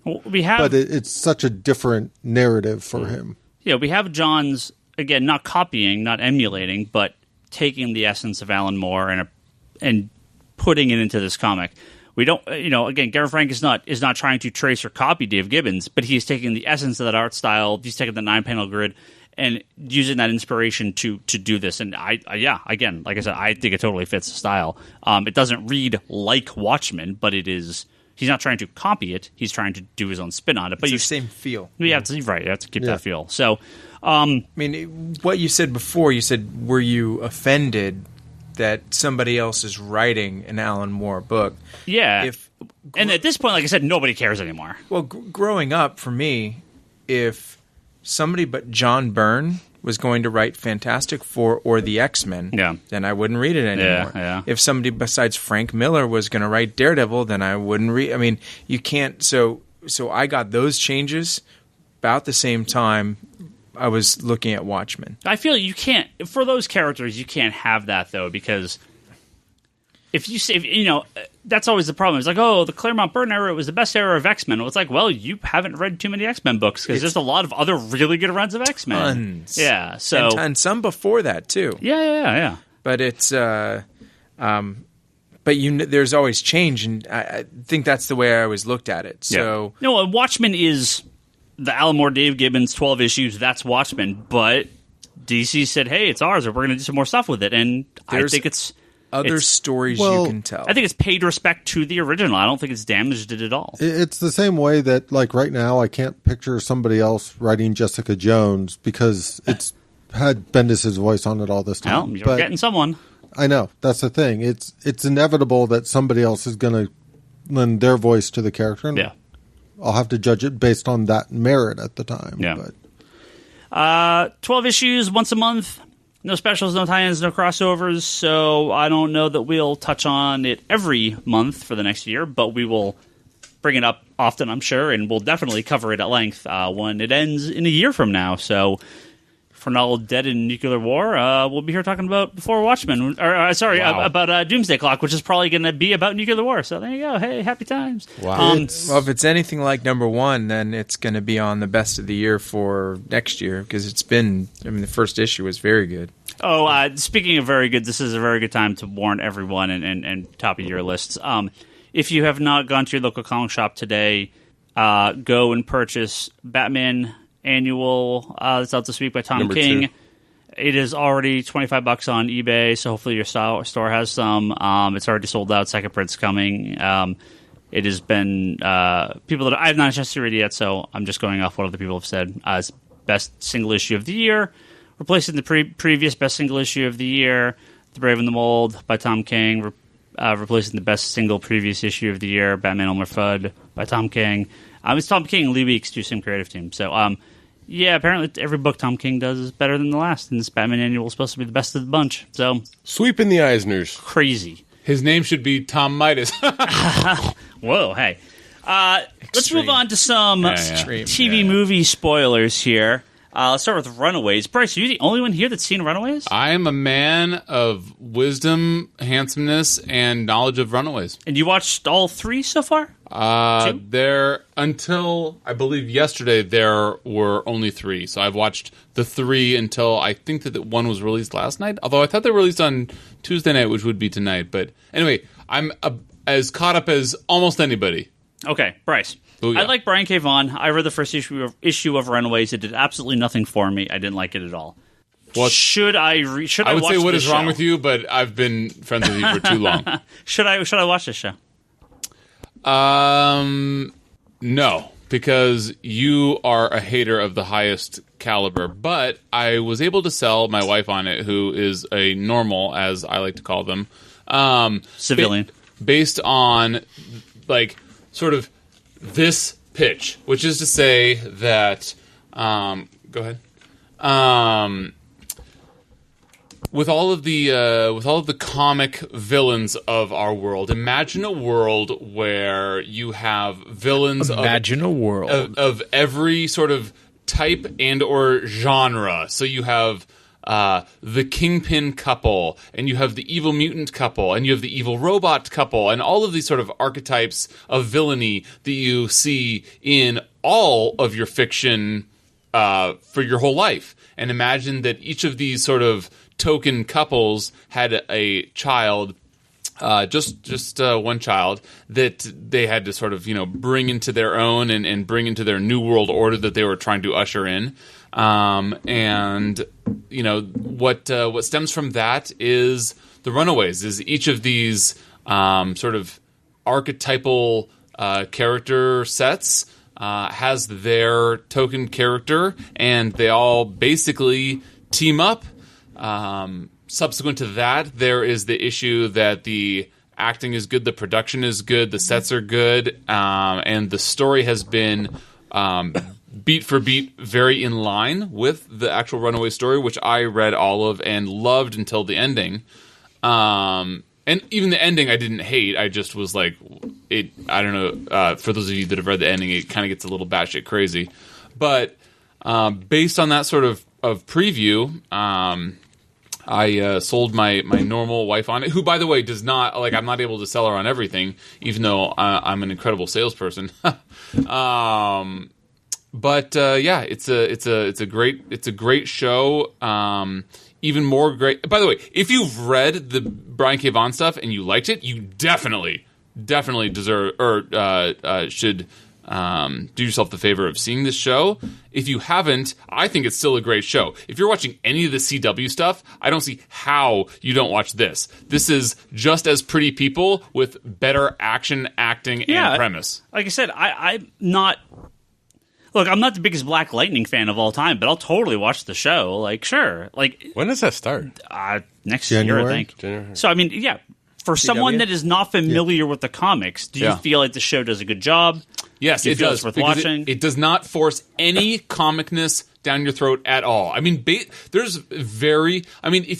But it's such a different narrative for him. Yeah, we have John's, again, not copying, not emulating, but taking the essence of Alan Moore and putting it into this comic. We don't, again, Gary Frank is not trying to trace or copy Dave Gibbons, but he's taking the essence of that art style. He's taking the 9-panel grid and using that inspiration to do this. And again, like I said, I think it totally fits the style. It doesn't read like Watchmen, but it is. He's not trying to copy it. He's trying to do his own spin on it. But it's the same feel. You have to keep that feel. So, what you said before, you said, were you offended that somebody else is writing an Alan Moore book? Yeah. And at this point, like I said, nobody cares anymore. Well, growing up, for me, if somebody but John Byrne was going to write Fantastic Four or the X-Men, then I wouldn't read it anymore. Yeah. If somebody besides Frank Miller was going to write Daredevil, then I wouldn't read. I mean, you can't. So I got those changes about the same time I was looking at Watchmen. I feel you can't, for those characters, you can't have that though, because if you say, that's always the problem. It's like, the Claremont Byrne era was the best era of X-Men. Well, it's like, well, you haven't read too many X-Men books because there's a lot of other really good runs of X-Men. Tons. Yeah. So and some before that too. Yeah. But it's, there's always change, and I think that's the way I always looked at it. So Watchmen is the Alan Moore, Dave Gibbons, 12 issues. That's Watchmen, but DC said, "Hey, it's ours, or we're going to do some more stuff with it." And I think it's other stories you can tell. I think it's paid respect to the original. I don't think it's damaged it at all. It's the same way that, like, right now, I can't picture somebody else writing Jessica Jones because it's had Bendis' voice on it all this time. Well, you're getting someone. I know. That's the thing. It's inevitable that somebody else is going to lend their voice to the character. And I'll have to judge it based on that merit at the time. Yeah. But 12 issues, once a month. No specials, no tie-ins, no crossovers, so I don't know that we'll touch on it every month for the next year, but we will bring it up often, I'm sure, and we'll definitely cover it at length when it ends in a year from now. So if we're not all dead in nuclear war, we'll be here talking about before Watchmen, about Doomsday Clock, which is probably going to be about nuclear war. So there you go. Hey, happy times. Wow. Well, if it's anything like number one, then it's going to be on the best of the year for next year, because it's been, the first issue was very good. Speaking of very good, this is a very good time to warn everyone and top of your lists. If you have not gone to your local comic shop today, go and purchase Batman Annual that's out this week by Tom Number King. 2. It is already $25 on eBay, so hopefully your store has some. It's already sold out. Second print's coming. It has been people that I have not had a chance to read yet, so I'm just going off what other people have said. As best single issue of the year, replacing the previous best single issue of the year, The Brave and the Bold by Tom King, replacing the best single previous issue of the year, Batman Elmer Fudd by Tom King. It's Tom King and Lee Weeks do same creative team. So, apparently every book Tom King does is better than the last, and this Batman Annual is supposed to be the best of the bunch. So, sweeping the Eisners. Crazy. His name should be Tom Midas. Whoa, hey. Let's move on to some TV movie spoilers here. Let's start with Runaways. Bryce, are you the only one here that's seen Runaways? I am a man of wisdom, handsomeness, and knowledge of Runaways. And you watched all 3 so far? Until I believe yesterday, there were only 3. So I've watched the 3 until I think that one was released last night. Although I thought they were released on Tuesday night, which would be tonight. But anyway, I'm as caught up as almost anybody. Okay, Bryce. Ooh, yeah. I like Brian K. Vaughan. I read the first issue of Runaways. It did absolutely nothing for me. I didn't like it at all. Should I would say what is wrong with you, but I've been friends with you for too long. Should I watch this show? No, because you are a hater of the highest caliber. But I was able to sell my wife on it, who is a normal, as I like to call them, civilian, based on like sort of this pitch, which is to say that go ahead. With all of the comic villains of our world, imagine a world where you have villains of every sort of type and or genre. So you have the Kingpin couple, and you have the evil mutant couple, and you have the evil robot couple, and all of these sort of archetypes of villainy that you see in all of your fiction for your whole life. And imagine that each of these sort of token couples had a child, just one child, that they had to sort of, bring into their own and bring into their new world order that they were trying to usher in. And what stems from that is the Runaways. Is each of these sort of archetypal character sets has their token character, and they all basically team up. Subsequent to that, there is the issue that the acting is good, the production is good, the sets are good, and the story has been beat for beat very in line with the actual Runaway story, which I read all of and loved until the ending. And even the ending I didn't hate. I just was like, I don't know, for those of you that have read the ending, it kind of gets a little batshit crazy. But based on that sort of preview, I sold my normal wife on it, who, by the way, does not, I'm not able to sell her on everything, even though I'm an incredible salesperson. But yeah, it's a great show. Even more great. By the way, if you've read the Brian K. Vaughan stuff and you liked it, you definitely deserve or should do yourself the favor of seeing this show. If you haven't, I think it's still a great show. If you're watching any of the CW stuff, I don't see how you don't watch this. This is just as Pretty People with better action, acting, and premise. Like I said, I'm not... Look, I'm not the biggest Black Lightning fan of all time, but I'll totally watch the show. Like, sure. Like, when does that start? Next January? year, I think. January. So, I mean, yeah. For someone that is not familiar with the comics, do you feel like the show does a good job? Yes, it does. It's worth watching? It does not force any comicness down your throat at all. I mean, if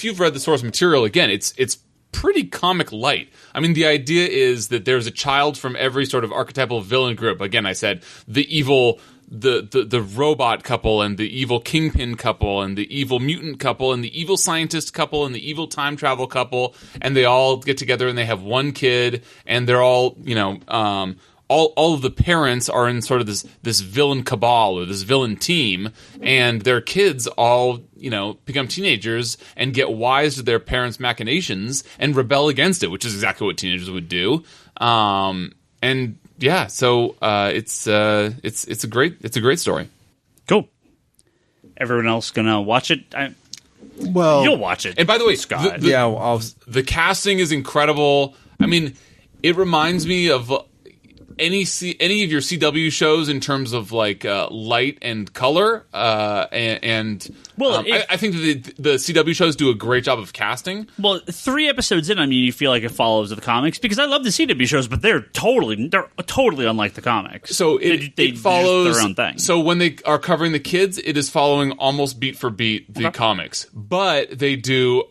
you've read the source material, again, it's pretty comic light. I mean, the idea is that there's a child from every sort of archetypal villain group. Again, I said the evil... The robot couple and the evil Kingpin couple and the evil mutant couple and the evil scientist couple and the evil time travel couple, and they all get together and they have one kid, and they're all all of the parents are in sort of this villain cabal or this villain team, and their kids all become teenagers and get wise to their parents' machinations and rebel against it, which is exactly what teenagers would do. And yeah, so it's a great story. Cool. Everyone else gonna watch it? You'll watch it. And by the way, Scott, the casting is incredible. I mean, it reminds me of any of your CW shows in terms of light and color. I think that the CW shows do a great job of casting. Well, 3 episodes in, I mean, you feel like it follows the comics, because I love the CW shows, but they're totally unlike the comics. So it follows their own thing. So when they are covering the kids, it is following almost beat for beat the comics, but they do.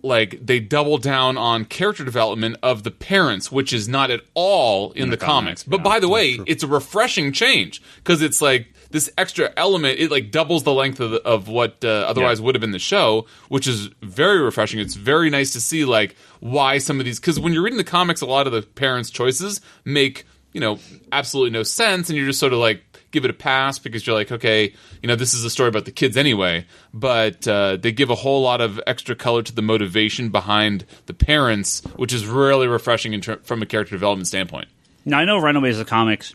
They double down on character development of the parents, which is not at all in the comics. But by the way, it's a refreshing change, because it's like this extra element. It like doubles the length of what otherwise would have been the show, which is very refreshing. It's very nice to see like why some of these, because when you're reading the comics, a lot of the parents' choices make absolutely no sense, and you're just sort of like give it a pass because you're like, okay, this is a story about the kids anyway. But they give a whole lot of extra color to the motivation behind the parents, which is really refreshing from a character development standpoint. Now, I know Runaways, the comics,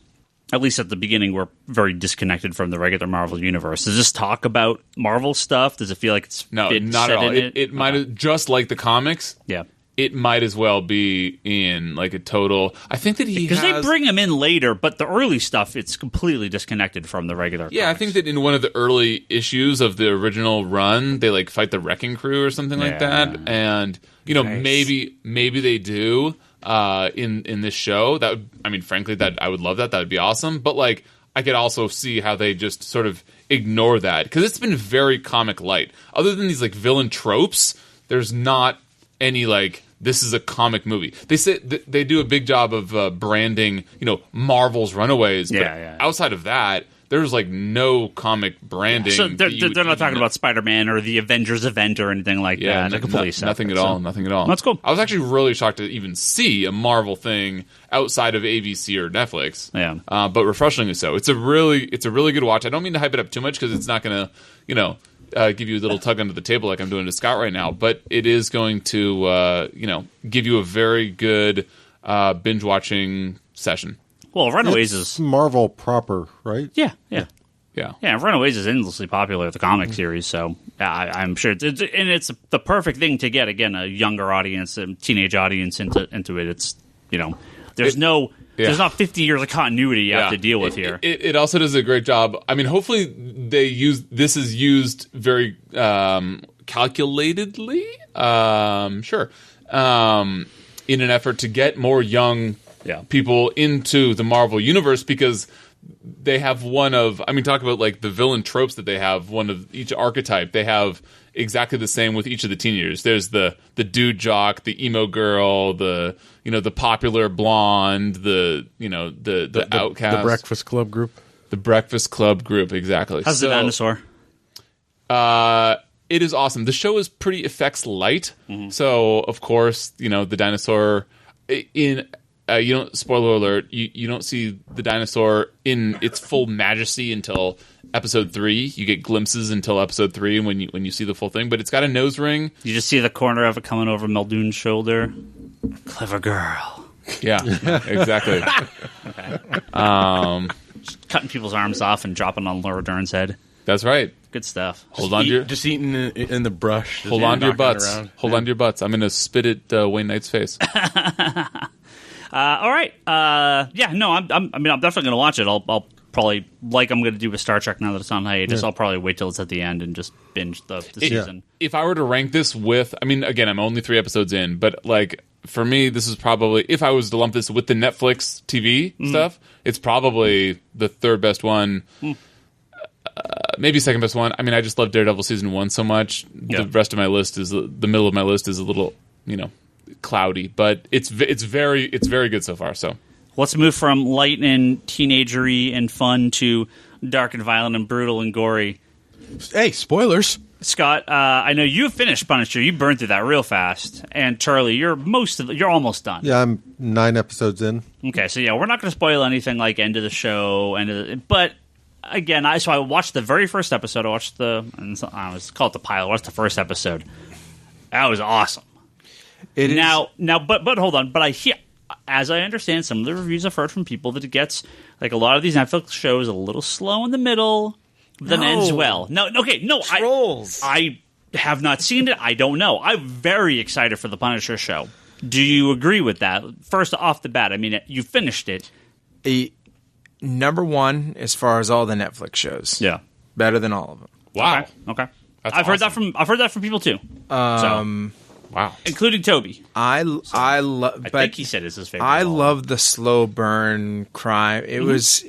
at least at the beginning, were very disconnected from the regular Marvel universe. Does this talk about Marvel stuff? Does it feel like it's not at all? It might have, just like the comics. Yeah. It might as well be in like a total. I think that because they bring him in later, but the early stuff it's completely disconnected from the regular. Yeah, comics. I think that in one of the early issues of the original run, they like fight the Wrecking Crew or something like that, and Nice. maybe they do in this show. That frankly, that I would love that. That would be awesome. But like, I could also see how they just sort of ignore that because it's been very comic light. Other than these like villain tropes, there's not any like. This is a comic movie. They say they do a big job of branding, Marvel's Runaways. But outside of that, there's like no comic branding. So they're not talking about Spider-Man or the Avengers event or anything like that. They're completely separate, nothing at all. Nothing at all. That's cool. I was actually really shocked to even see a Marvel thing outside of ABC or Netflix. Yeah, but refreshingly so. It's a really good watch. I don't mean to hype it up too much because it's not going to, give you a little tug under the table like I'm doing to Scott right now, but it is going to, give you a very good binge watching session. Well, Runaways is Marvel proper, right? Yeah. Runaways is endlessly popular, the comic series, so I'm sure it's the perfect thing to get again a younger audience, a teenage audience into it. It's there's not 50 years of continuity you have to deal with here. It also does a great job. I mean, hopefully this is used very calculatedly, in an effort to get more young people into the Marvel universe because they have talk about like the villain tropes that they have, one of each archetype. They have exactly the same with each of the teenagers. There's the dude jock, the emo girl, the popular blonde, the outcast, the Breakfast Club group. The Breakfast Club group, exactly. How's the dinosaur? It is awesome. The show is pretty effects light, so of course the dinosaur in. You don't, spoiler alert, you don't see the dinosaur in its full majesty until episode 3. You get glimpses until episode 3 when you see the full thing, but it's got a nose ring. You just see the corner of it coming over Muldoon's shoulder. Clever girl. Yeah, exactly. Okay. Just cutting people's arms off and dropping on Laura Dern's head. That's right. Good stuff. Hold on to your... Just eating in the brush. Hold on to your butts. Hold on to your butts. I'm going to spit at Wayne Knight's face. All right. I'm definitely going to watch it. I'll probably, like I'm going to do with Star Trek now that it's on hiatus, I'll probably wait till it's at the end and just binge the season. If I were to rank this with, again, I'm only 3 episodes in, but like for me, this is probably, if I was to lump this with the Netflix TV stuff, it's probably the 3rd best one. Maybe 2nd best one. I just love Daredevil season 1 so much. Yeah. The rest of my list is, the middle of my list is a little, cloudy, but it's very good so far. So let's move from light and teenagery and fun to dark and violent and brutal and gory. Hey, spoilers. Scott, I know you finished Punisher. You burned through that real fast. And Charlie, you're almost done. Yeah, I'm 9 episodes in. Okay, so we're not going to spoil anything like end of the show, but again, I watched the very first episode. I watched call it the pilot. I watched the first episode. That was awesome. But hold on. But I hear, as I understand, some of the reviews I've heard from people that it gets like a lot of these Netflix shows a little slow in the middle, then ends well. Trolls. I have not seen it. I don't know. I'm very excited for the Punisher show. Do you agree with that? First off the bat, you finished it. Number 1 as far as all the Netflix shows. Yeah, better than all of them. Wow. Okay. That's I've heard that from people too. Wow, including Toby. I think he said it's his favorite. I love the slow burn crime. It was.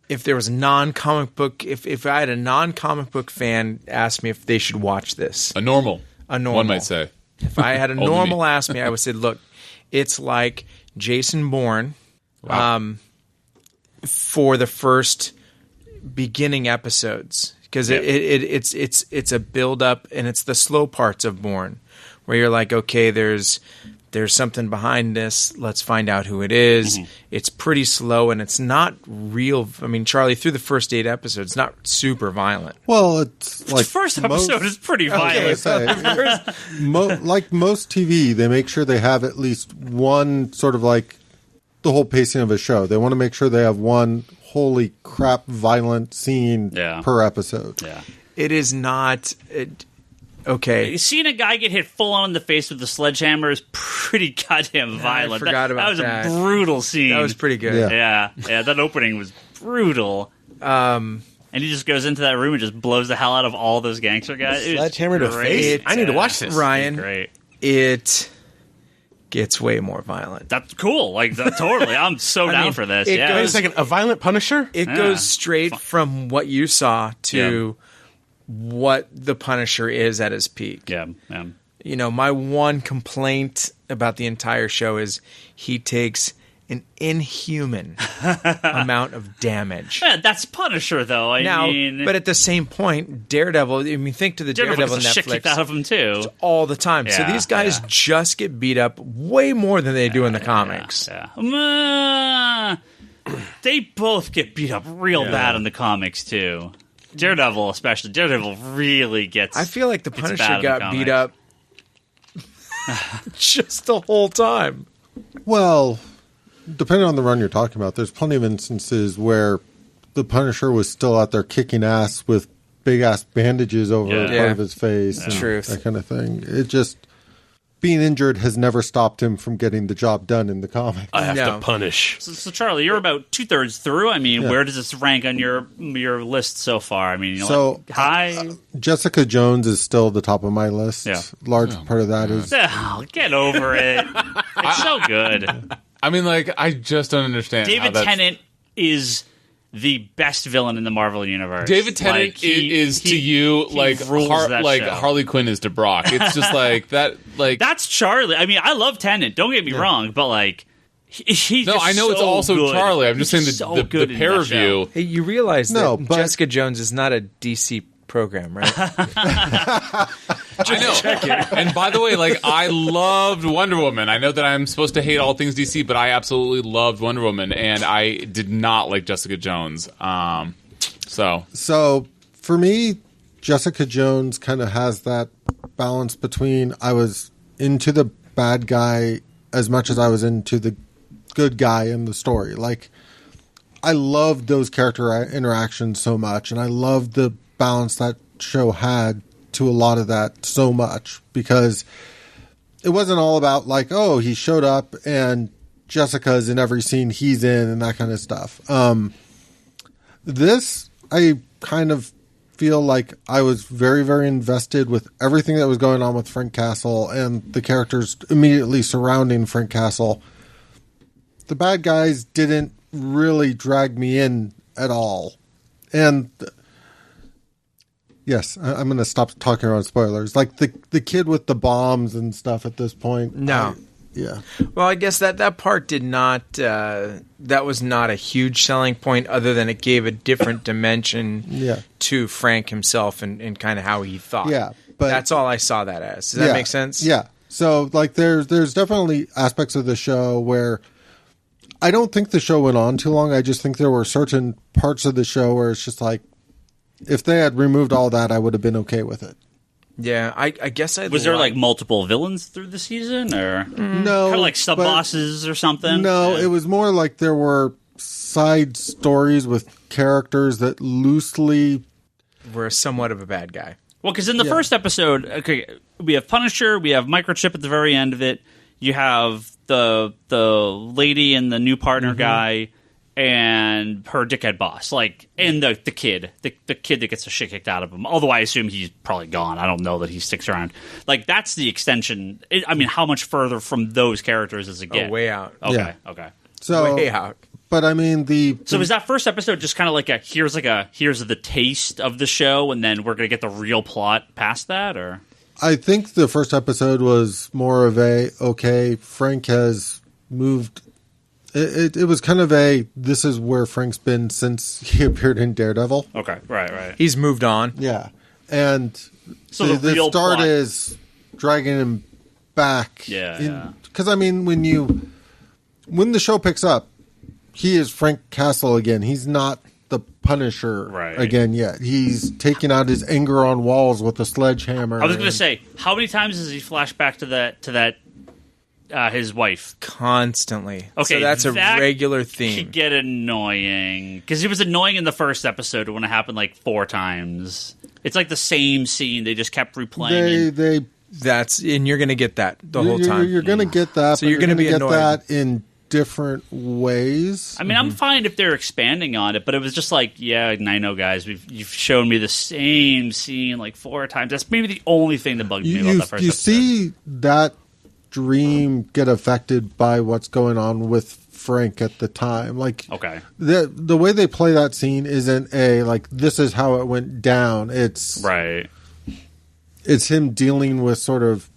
If there was a non-comic book, if I had a non-comic book fan ask me if they should watch this, a normal, one might say. If I had a normal ask me, I would say, look, it's like Jason Bourne. Wow. for the first beginning episodes, because it's a build up, and it's the slow parts of Bourne where you're like, okay, there's something behind this. Let's find out who it is. Mm-hmm. It's pretty slow, and it's not real. I mean, Charlie, through the first 8 episodes, it's not super violent. Well, it's like the first episode is pretty violent. Like most TV, they make sure they have at least one sort of like the whole pacing of a show. They want to make sure they have one holy crap violent scene per episode. Yeah, it is not. Okay. Seeing a guy get hit full on in the face with a sledgehammer is pretty goddamn violent. I forgot about that. That was a brutal scene. That was pretty good. Yeah, that opening was brutal. And he just goes into that room and just blows the hell out of all those gangster guys. Sledgehammer to face? I need to watch this. Ryan, great. It gets way more violent. That's cool. Like, totally. I'm so down for this. Wait a second. A violent Punisher? It goes straight from what you saw to... what the Punisher is at his peak. Yeah. You know, my one complaint about the entire show is he takes an inhuman amount of damage. Yeah, that's Punisher, though. I mean, but at the same point, Daredevil. I mean, think to the Daredevil Netflix. Shit kicked out of him too all the time. So these guys just get beat up way more than they do in the comics. They both get beat up real bad in the comics too. Daredevil, especially. Daredevil really gets... I feel like the Punisher got beat up just the whole time. Well, depending on the run you're talking about, there's plenty of instances where the Punisher was still out there kicking ass with big-ass bandages over part of his face. And that kind of thing. It just... Being injured has never stopped him from getting the job done in the comics. I have to punish. So Charlie, you're about 2/3 through. I mean, where does this rank on your list so far? I mean, high. Jessica Jones is still the top of my list. Yeah, large part of that is. Get over it. It's so good. I mean, like, I just don't understand. David Tennant is the best villain in the Marvel universe. David Tennant is to you like Harley Quinn is to Brock. It's just like that. Like that's Charlie. I mean, I love Tennant. Don't get me wrong, but like he's I know it's also good. Charlie. I'm just saying the pair of you. Hey, you realize that Jessica Jones is not a DC program, right? I know. And by the way, like, I loved Wonder Woman. I know that I'm supposed to hate all things DC, but I absolutely loved Wonder Woman, and I did not like Jessica Jones. So for me, Jessica Jones kind of has that balance between I was into the bad guy as much as I was into the good guy in the story. Like, I loved those character interactions so much, and I loved the balance that show had to a lot of that so much, because it wasn't all about like, oh, he showed up and Jessica's in every scene he's in and that kind of stuff. This, I kind of feel like I was very, very invested with everything that was going on with Frank Castle and the characters immediately surrounding Frank Castle. The bad guys didn't really drag me in at all. And yes, I'm going to stop talking around spoilers. Like the kid with the bombs and stuff at this point. No. Well, I guess that part did not. That was not a huge selling point, other than it gave a different dimension to Frank himself and kind of how he thought. Yeah, but that's all I saw that as. Does that make sense? Yeah. So like, there's definitely aspects of the show where I don't think the show went on too long. I just think there were certain parts of the show where it's just like, if they had removed all that, I would have been okay with it. Yeah, I guess I was there like multiple villains through the season, or no, kind of like sub bosses or something? No, it was more like there were side stories with characters that loosely were somewhat of a bad guy. Well, because in the first episode, okay, we have Punisher, we have Microchip at the very end of it. You have the lady and the new partner guy and her dickhead boss, like, and the kid that gets the shit kicked out of him. Although I assume he's probably gone. I don't know that he sticks around. Like, that's the extension. I mean, how much further from those characters does it get? Oh, way out. Okay. So way out. But I mean, so is that first episode just kind of like here's the taste of the show, and then we're gonna get the real plot past that, or? I think the first episode was more of Frank has moved it was kind of this is where Frank's been since he appeared in Daredevil. Okay, right. He's moved on. Yeah. And so the real start plot is dragging him back. Yeah. Because, I mean, when the show picks up, he is Frank Castle again. He's not the Punisher again yet. He's taking out his anger on walls with a sledgehammer. I was going to say, how many times does he flash back to that his wife? Constantly. Okay, so that's a regular theme. Could get annoying because he was annoying in the first episode when it happened like 4 times. It's like the same scene. They just kept replaying. And you're going to get that the whole time. You're going to get that. So you're going to get annoyed. That in different ways. I mean, I'm fine if they're expanding on it, but it was just like, I know, guys, you've shown me the same scene like 4 times. That's maybe the only thing that bugged me about that first episode. You see that dream get affected by what's going on with Frank at the time. Like, okay, the way they play that scene isn't this is how it went down. It's right. It's him dealing with sort of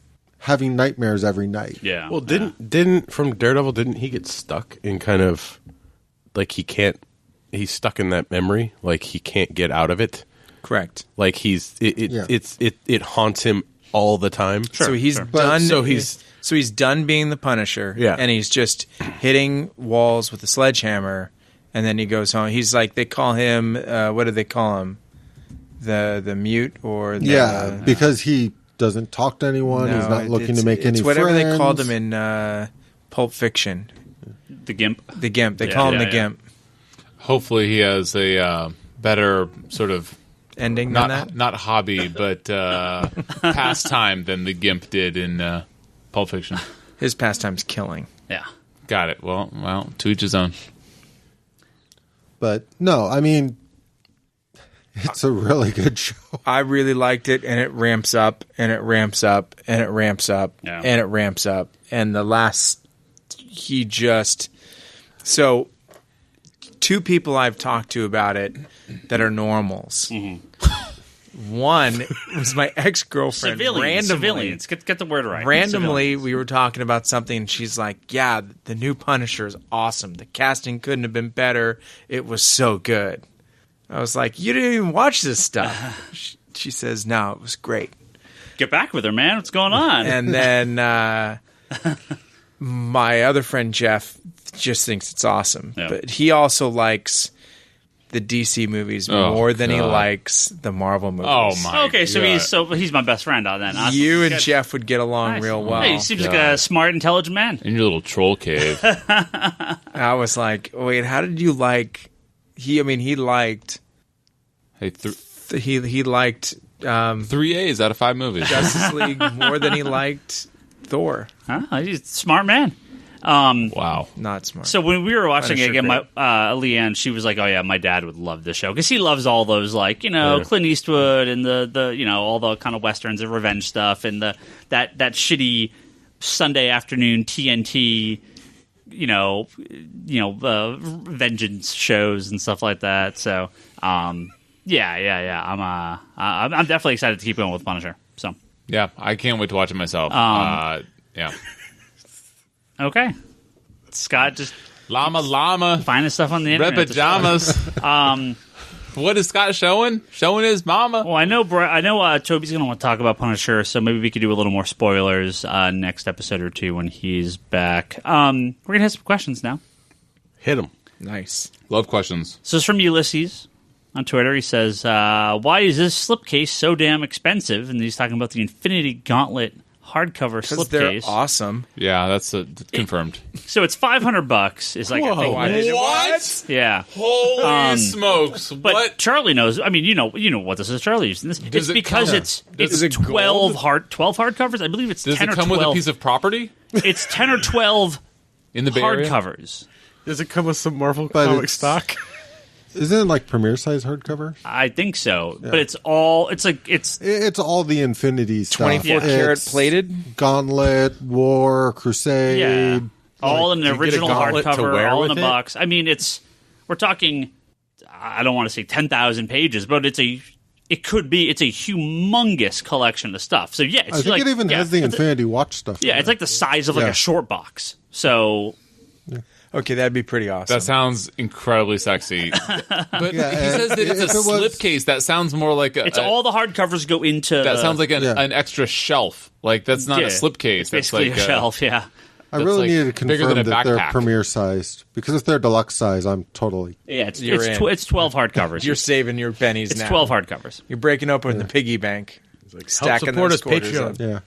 having nightmares every night. Yeah. Well, didn't from Daredevil, didn't he get stuck in kind of like he's stuck in that memory, like he can't get out of it. Correct. Like it haunts him all the time. Sure, so he's done. So he's done being the Punisher. Yeah. And he's just hitting walls with a sledgehammer, and then he goes home. He's like, they call him. What do they call him? The mute or because he doesn't talk to anyone. He's not looking to make any whatever friends. They called him in Pulp Fiction. The Gimp. The Gimp. They call him the Gimp. Hopefully he has a better sort of ending than that. Not hobby, but pastime than the Gimp did in Pulp Fiction. His pastime's killing. Yeah. Got it. Well, to each his own. But no, I mean, it's a really good show. I really liked it, and it ramps up, and it ramps up, and it ramps up, and it ramps up. And the last, so 2 people I've talked to about it that are normals. Mm-hmm. One was my ex-girlfriend. Civilians. Get the word right. Randomly, we were talking about something, and she's like, yeah, the new Punisher is awesome. The casting couldn't have been better. It was so good. I was like, you didn't even watch this stuff. She says, no, it was great. Get back with her, man. What's going on? And then my other friend, Jeff, just thinks it's awesome. Yeah. But he also likes the DC movies more than he likes the Marvel movies. Oh, my Okay, so he's my best friend on that. You and Jeff would get along real well. Hey, he seems like a smart, intelligent man. In your little troll cave. I was like, wait, how did you like... He liked. Hey, he liked 3 A's out of 5 movies. Justice League more than he liked Thor. He's a smart man. Wow, not smart. So when we were watching it again, Leanne, she was like, "Oh yeah, my dad would love this show because he loves all those Clint Eastwood and the all the kind of westerns and revenge stuff and that shitty Sunday afternoon TNT." Vengeance shows and stuff like that. So, I'm definitely excited to keep going with Punisher. So, yeah, I can't wait to watch it myself. Yeah. Okay, Scott just llama finding stuff on the internet. Red pajamas. What is Scott showing? Showing his mama. Well, I know Toby's going to want to talk about Punisher, so maybe we could do a little more spoilers next episode or 2 when he's back. We're going to have some questions now. Hit them. Nice. Love questions. So it's from Ulysses on Twitter. He says, why is this slipcase so damn expensive? And he's talking about the Infinity Gauntlet hardcover slipcase. They're awesome. Yeah, that's confirmed. So it's $500. It's like what? Yeah. Holy smokes! But what? Charlie knows. I mean, you know what this is. Charlie using this. It's because it's 12 hardcovers. I believe it's 10 or 12. Does it come with a piece of property? It's 10 or 12 in the Bay Area? hardcovers. Does it come with some Marvel comic stock? Isn't it like premiere size hardcover? I think so, but it's all it's all the Infinity stuff. 24 karat plated, Gauntlet, War, Crusade, all in the original hardcover, all in a box. I mean, we're talking. I don't want to say 10,000 pages, but it's a humongous collection of stuff. So yeah, I think it even has the Infinity Watch stuff. Yeah, it's like the size of like a short box. So. Yeah. Okay, that'd be pretty awesome. That sounds incredibly sexy. But he says that it's a slipcase. That sounds more like it's all the hardcovers go into. That sounds like an extra shelf. Like that's not a slipcase. It's basically like a shelf. Yeah. I really needed to confirm that they're premiere sized, because if they're deluxe size, I'm totally... Yeah, it's 12 hardcovers. You're saving your pennies now. It's 12 hardcovers. You're breaking open the piggy bank. It's like stacking those quarters up. Yeah.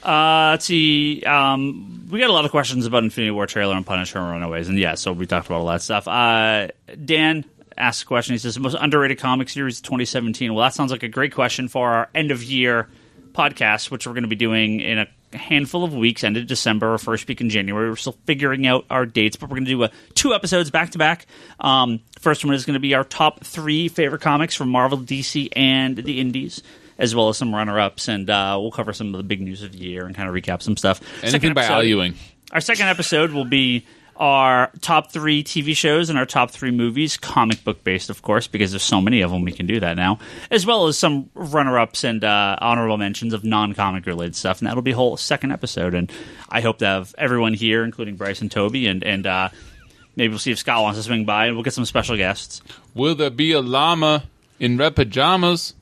Let's see. We got a lot of questions about Infinity War trailer and Punisher and Runaways, and so we talked about all that stuff. Dan asks a question. He says, most underrated comic series of 2017. Well, that sounds like a great question for our end-of-year podcast, which we're going to be doing in a handful of weeks, end of December or first week in January. We're still figuring out our dates, but we're going to do 2 episodes back-to-back. First one is going to be our top 3 favorite comics from Marvel, DC, and the Indies, as well as some runner-ups, and we'll cover some of the big news of the year and kind of recap some stuff. Anything by Al Ewing. Our second episode will be our top 3 TV shows and our top 3 movies, comic book based, of course, because there's so many of them we can do that now, as well as some runner-ups and honorable mentions of non-comic related stuff, and that'll be a whole second episode. And I hope to have everyone here, including Bryce and Toby, and maybe we'll see if Scott wants to swing by, and we'll get some special guests. Will there be a llama in red pajamas?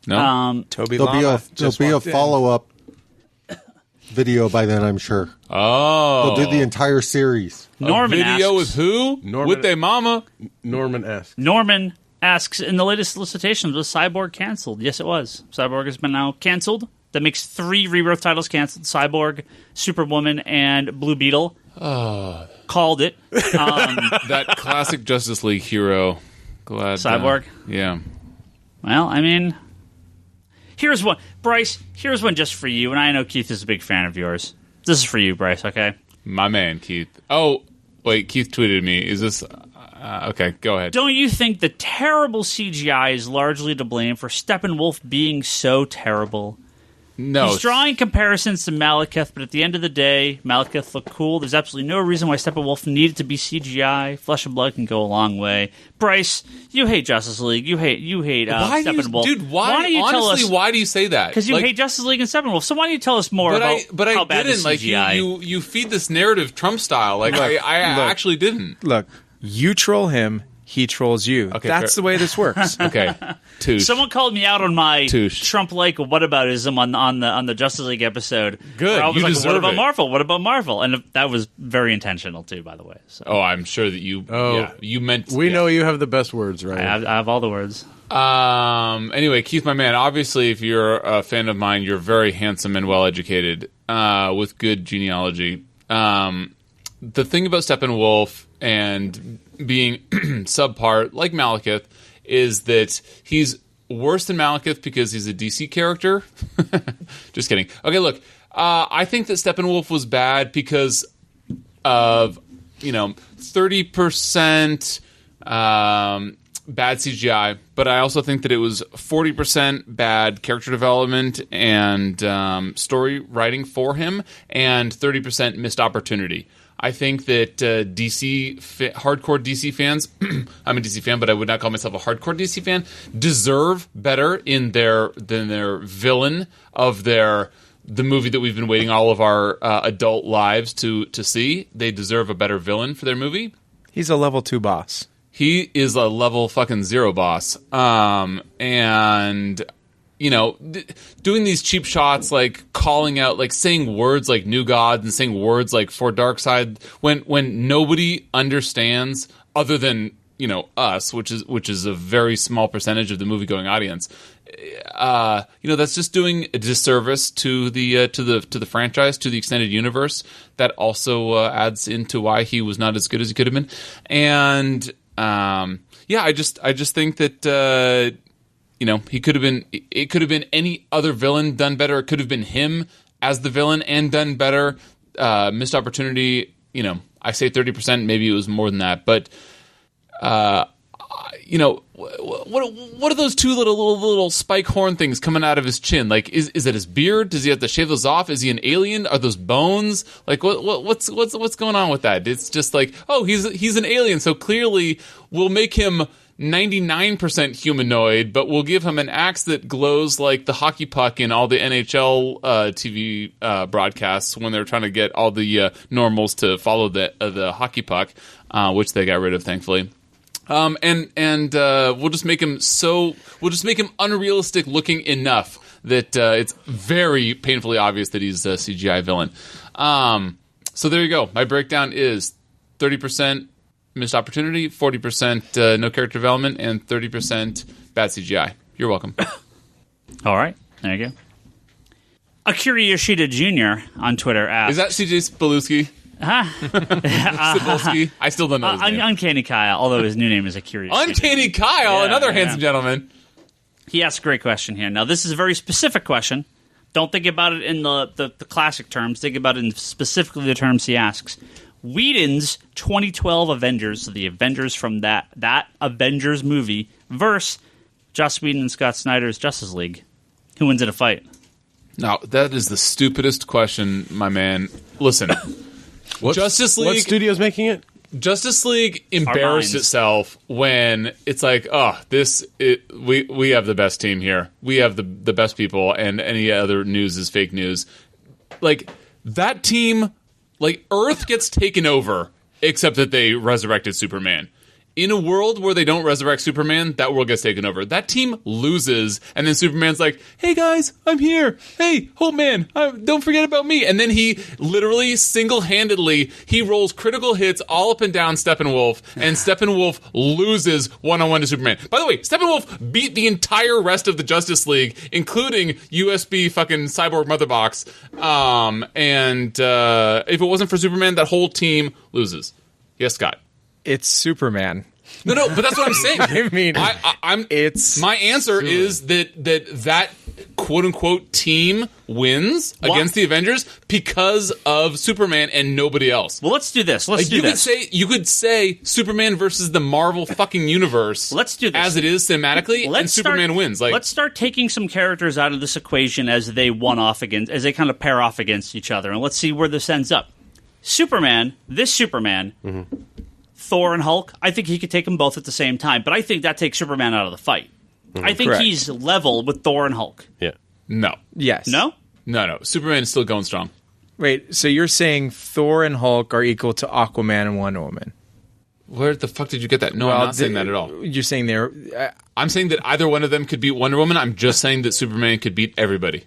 No. Toby There'll be a follow-up video by then, I'm sure. Oh. They'll do the entire series. Norman video asks, with who? With their mama? Norman asks, in the latest solicitations, was Cyborg canceled? Yes, it was. Cyborg has been now canceled. That makes 3 Rebirth titles canceled. Cyborg, Superwoman, and Blue Beetle. Called it. That classic Justice League hero. Glad. Cyborg? Yeah. Well, I mean... Here's one. Bryce, here's one just for you, and I know Keith is a big fan of yours. This is for you, Bryce, okay? My man, Keith. Oh, wait, Keith tweeted me. Is this... okay, go ahead. Don't you think the terrible CGI is largely to blame for Steppenwolf being so terrible? No. He's drawing comparisons to Malekith, but at the end of the day, Malekith looked cool. There's absolutely no reason why Steppenwolf needed to be CGI. Flesh and blood can go a long way. Bryce, you hate Justice League. You hate Steppenwolf. Dude, why do you say that? Because you hate Justice League and Steppenwolf. So why don't you tell us more about how bad the CGI? You feed this narrative Trump style. Like I actually didn't. Look, you troll him. He trolls you. Okay, that's the way this works. Okay, touche. Someone called me out on my Trump-like whataboutism on the Justice League episode. Good, I was you like, deserve "What about it. Marvel? What about Marvel?" And that was very intentional too, by the way. So. Oh, I'm sure that you. Yeah, you meant. We know you have the best words, right? I have all the words. Anyway, Keith, my man. Obviously, if you're a fan of mine, you're very handsome and well educated, with good genealogy. The thing about Steppenwolf and being subpar like Malekith is that he's worse than Malekith because he's a DC character. Just kidding. Okay, look, I think that Steppenwolf was bad because of 30% bad CGI, but I also think that it was 40% bad character development and story writing for him, and 30% missed opportunity. I think that hardcore DC fans, I'm a DC fan, but I would not call myself a hardcore DC fan, deserve better than their villain of the movie that we've been waiting all of our adult lives to see. They deserve a better villain for their movie. He's a level 2 boss. He is a level fucking 0 boss. And... doing these cheap shots, like calling out, like saying words like New God and saying words like For Darkseid, when nobody understands other than us, which is a very small percentage of the movie going audience. That's just doing a disservice to the franchise, to the extended universe. That also adds into why he was not as good as he could have been. And I just think that. He could have been. It could have been any other villain done better. It could have been him as the villain and done better. Missed opportunity. I say 30%. Maybe it was more than that. But what are those 2 little spike horn things coming out of his chin? Like, is it his beard? Does he have to shave those off? Is he an alien? Are those bones? Like, what's going on with that? It's just like, oh, he's an alien. So clearly, we'll make him 99% humanoid, but we'll give him an axe that glows like the hockey puck in all the NHL TV broadcasts when they're trying to get all the normals to follow the hockey puck, which they got rid of, thankfully. And we'll just make him unrealistic looking enough that it's very painfully obvious that he's a CGI villain. So there you go. My breakdown is 30% missed opportunity, 40% no character development, and 30% bad CGI. You're welcome. All right. There you go. Akira Yoshida Jr. on Twitter asked... Is that CJ Cebulski? Cebulski? I still don't know his name. Uncanny Kyle, although his new name is Akira Yoshida. Uncanny Kyle, another handsome gentleman. He asked a great question here. Now, this is a very specific question. Don't think about it in the classic terms. Think about it in specifically the terms he asks. Whedon's 2012 Avengers, the Avengers from that Avengers movie, versus Joss Whedon and Scott Snyder's Justice League. Who wins in a fight? No, that is the stupidest question, my man. Listen, Justice League... What studio's making it? Justice League embarrassed itself when it's like, we have the best team here. We have the best people, and any other news is fake news. Like, that team... Like, Earth gets taken over, except that they resurrected Superman. In a world where they don't resurrect Superman, that world gets taken over. That team loses, and then Superman's like, hey guys, I'm here. Hey, Hope Man, don't forget about me. And then he literally, single-handedly, he rolls critical hits all up and down Steppenwolf, and Steppenwolf loses one-on-one to Superman. By the way, Steppenwolf beat the entire rest of the Justice League, including USB fucking Cyborg Mother Box. And if it wasn't for Superman, that whole team loses. Yes, Scott. It's Superman. No, but that's what I'm saying. I mean, it's my answer is that quote unquote team wins against the Avengers because of Superman and nobody else. Well, let's do this. You could say Superman versus the Marvel fucking universe. Let's do this as it is cinematically, and Superman wins. Like, let's start taking some characters out of this equation as they as they kind of pair off against each other, and let's see where this ends up. Superman. Mm-hmm. Thor and Hulk, I think he could take them both at the same time, but I think that takes Superman out of the fight. Mm-hmm. I think he's level with Thor and Hulk. Yeah. No. Yes. No? No. Superman is still going strong. Wait, so you're saying Thor and Hulk are equal to Aquaman and Wonder Woman? Where the fuck did you get that? No, I'm not saying that at all. You're saying they're... I'm saying that either one of them could beat Wonder Woman. I'm just saying that Superman could beat everybody.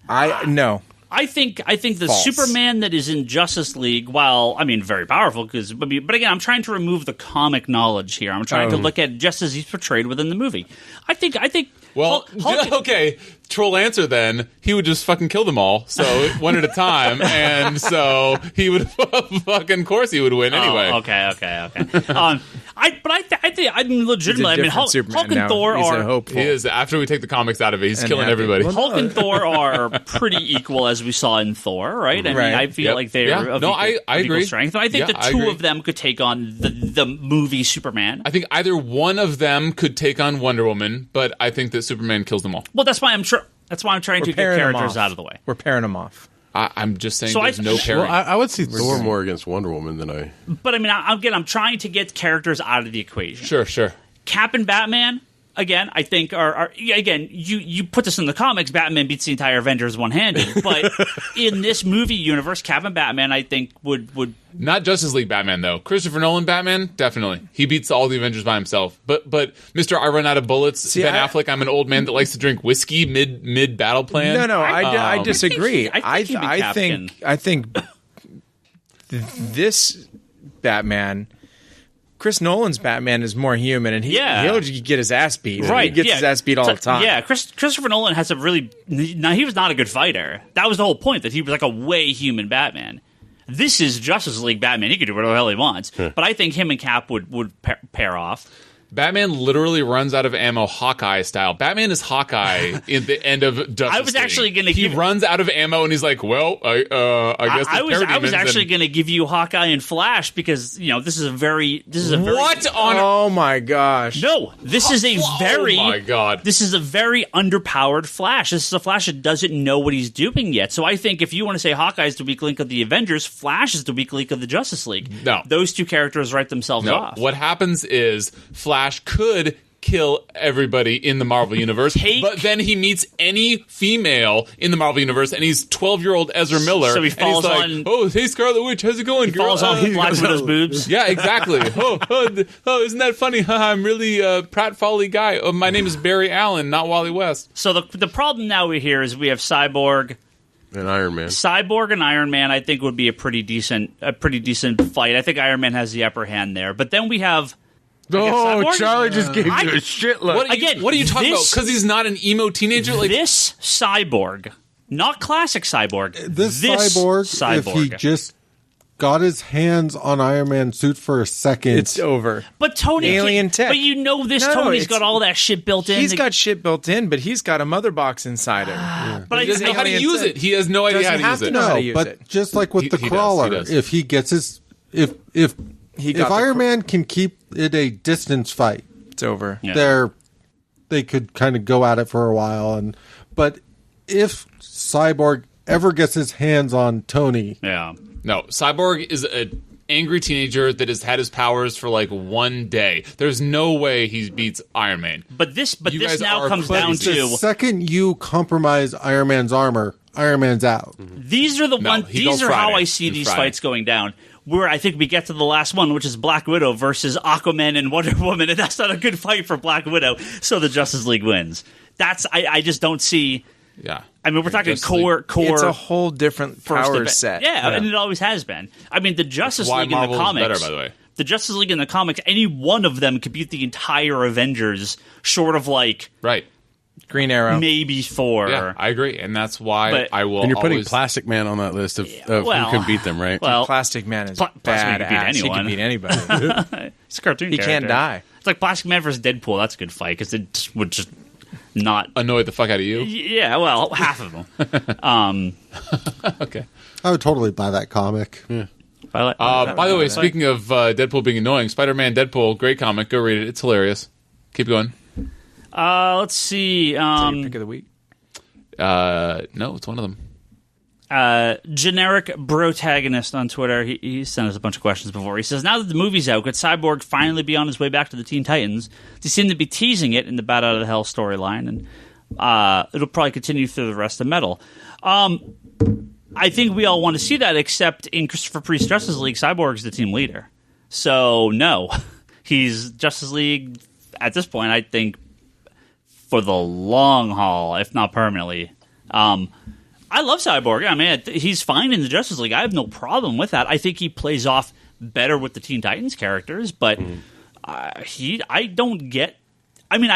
No. I think the False. Superman that is in Justice League, while, I mean, very powerful, but again, I'm trying to remove the comic knowledge here. I'm trying to look at just as he's portrayed within the movie. I think. Well, Hulk, okay, troll answer then. He would just fucking kill them all, so one at a time, and so he would fucking course he would win anyway. Okay. I think I'm legitimately. I mean, Hulk and Thor are. He is. After we take the comics out of it, he's killing everybody. Hulk and Thor are pretty equal, as we saw in Thor, right? I mean, I feel like they're of equal strength. And I think the two of them could take on the movie Superman. I think either one of them could take on Wonder Woman, but I think that Superman kills them all. Well, that's why I'm trying to get characters out of the way. We're pairing them off. I'm just saying there's no pairing. Well, I would see Thor more against Wonder Woman than I... But, I mean, I'm trying to get characters out of the equation. Sure. Cap and Batman, again, I think are again, you put this in the comics, Batman beats the entire Avengers one-handed. But in this movie universe, Cap and Batman, I think, would... Not Justice League Batman, though. Christopher Nolan Batman, definitely. He beats all the Avengers by himself. But Mr. I Run Out of Bullets, Affleck, I'm an old man that likes to drink whiskey mid battle plan. No, I disagree. I think this Batman, Chris Nolan's Batman, is more human, and he'll get his ass beat. Right, he gets his ass beat all the time. Yeah, Christopher Nolan has a really... Now, he was not a good fighter. That was the whole point, that he was like a way human Batman. This is Justice League Batman. He can do whatever the hell he wants. But I think him and Cap would pair off. Batman literally runs out of ammo Hawkeye style. Batman is Hawkeye in the end of Justice League. I was actually going to He runs out of ammo and he's like, well, I guess I was actually going to give you Hawkeye and Flash because, this is a very... What on... Oh my gosh. No, this is a very... Oh my God. This is a very underpowered Flash. This is a Flash that doesn't know what he's doing yet. So I think if you want to say Hawkeye is the weak link of the Avengers, Flash is the weak link of the Justice League. No. Those two characters write themselves off. What happens is Flash Flash could kill everybody in the Marvel Universe, but then he meets any female in the Marvel Universe, and he's 12-year-old Ezra Miller. So he falls and he's like, oh, hey, Scarlet Witch, how's it going, girl? Falls on Black Widow's boobs. Yeah, exactly. oh, isn't that funny? I'm really a pratfally guy. Oh, my name is Barry Allen, not Wally West. So the problem now we hear is we have Cyborg and Iron Man. Cyborg and Iron Man, I think, would be a pretty decent fight. I think Iron Man has the upper hand there. But then we have. Oh, Charlie just gave you a shitload. What are you talking about? Because he's not an emo teenager? Like this Cyborg, not classic Cyborg. This cyborg, if he just got his hands on Iron Man's suit for a second, it's over. But Tony, alien tech. But Tony's got all that shit built in. He's got shit built in, but he's got a mother box inside him. But he doesn't know how to use it. He has no idea how to use it. No, but just like with the crawler, if he gets his if Iron Man can keep it a distance fight, it's over. Yeah. They could kind of go at it for a while, but if Cyborg ever gets his hands on Tony, no, Cyborg is an angry teenager that has had his powers for like one day. There's no way he beats Iron Man. But this now comes down to the second you compromise Iron Man's armor, Iron Man's out. These are These are how I see these fights going down. Where I think we get to the last one, which is Black Widow versus Aquaman and Wonder Woman, and that's not a good fight for Black Widow, so the Justice League wins. I just don't see... Yeah. I mean, we're talking core... It's a whole different power set. Yeah, and it always has been. I mean, the Justice League in the comics... better, by the way. The Justice League in the comics, any one of them could beat the entire Avengers, short of like... Right. Green Arrow. Maybe Thor. Yeah, I agree, and that's why I will. And you're putting Plastic Man on that list of who can beat them, right? Well, Plastic Man is badass. He can beat anybody. It's a cartoon. He can't die. It's like Plastic Man versus Deadpool. That's a good fight because it would just not annoy the fuck out of you. Yeah, well, half of them. Okay, I would totally buy that comic. Yeah. By the way, speaking of Deadpool being annoying, Spider-Man Deadpool, great comic. Go read it. It's hilarious. Keep going. Let's see. Is that your pick of the week? No, it's one of them. Generic Brotagonist on Twitter. He sent us a bunch of questions before. He says, now that the movie's out, could Cyborg finally be on his way back to the Teen Titans? They seem to be teasing it in the Bat Out of the Hell storyline, and it'll probably continue through the rest of Metal. I think we all want to see that, except in Christopher Priest's Justice League, Cyborg's the team leader. So, no. He's Justice League, at this point, I think, for the long haul, if not permanently. I love Cyborg. I mean, he's fine in the Justice League. I have no problem with that. I think he plays off better with the Teen Titans characters, but I don't get... I mean,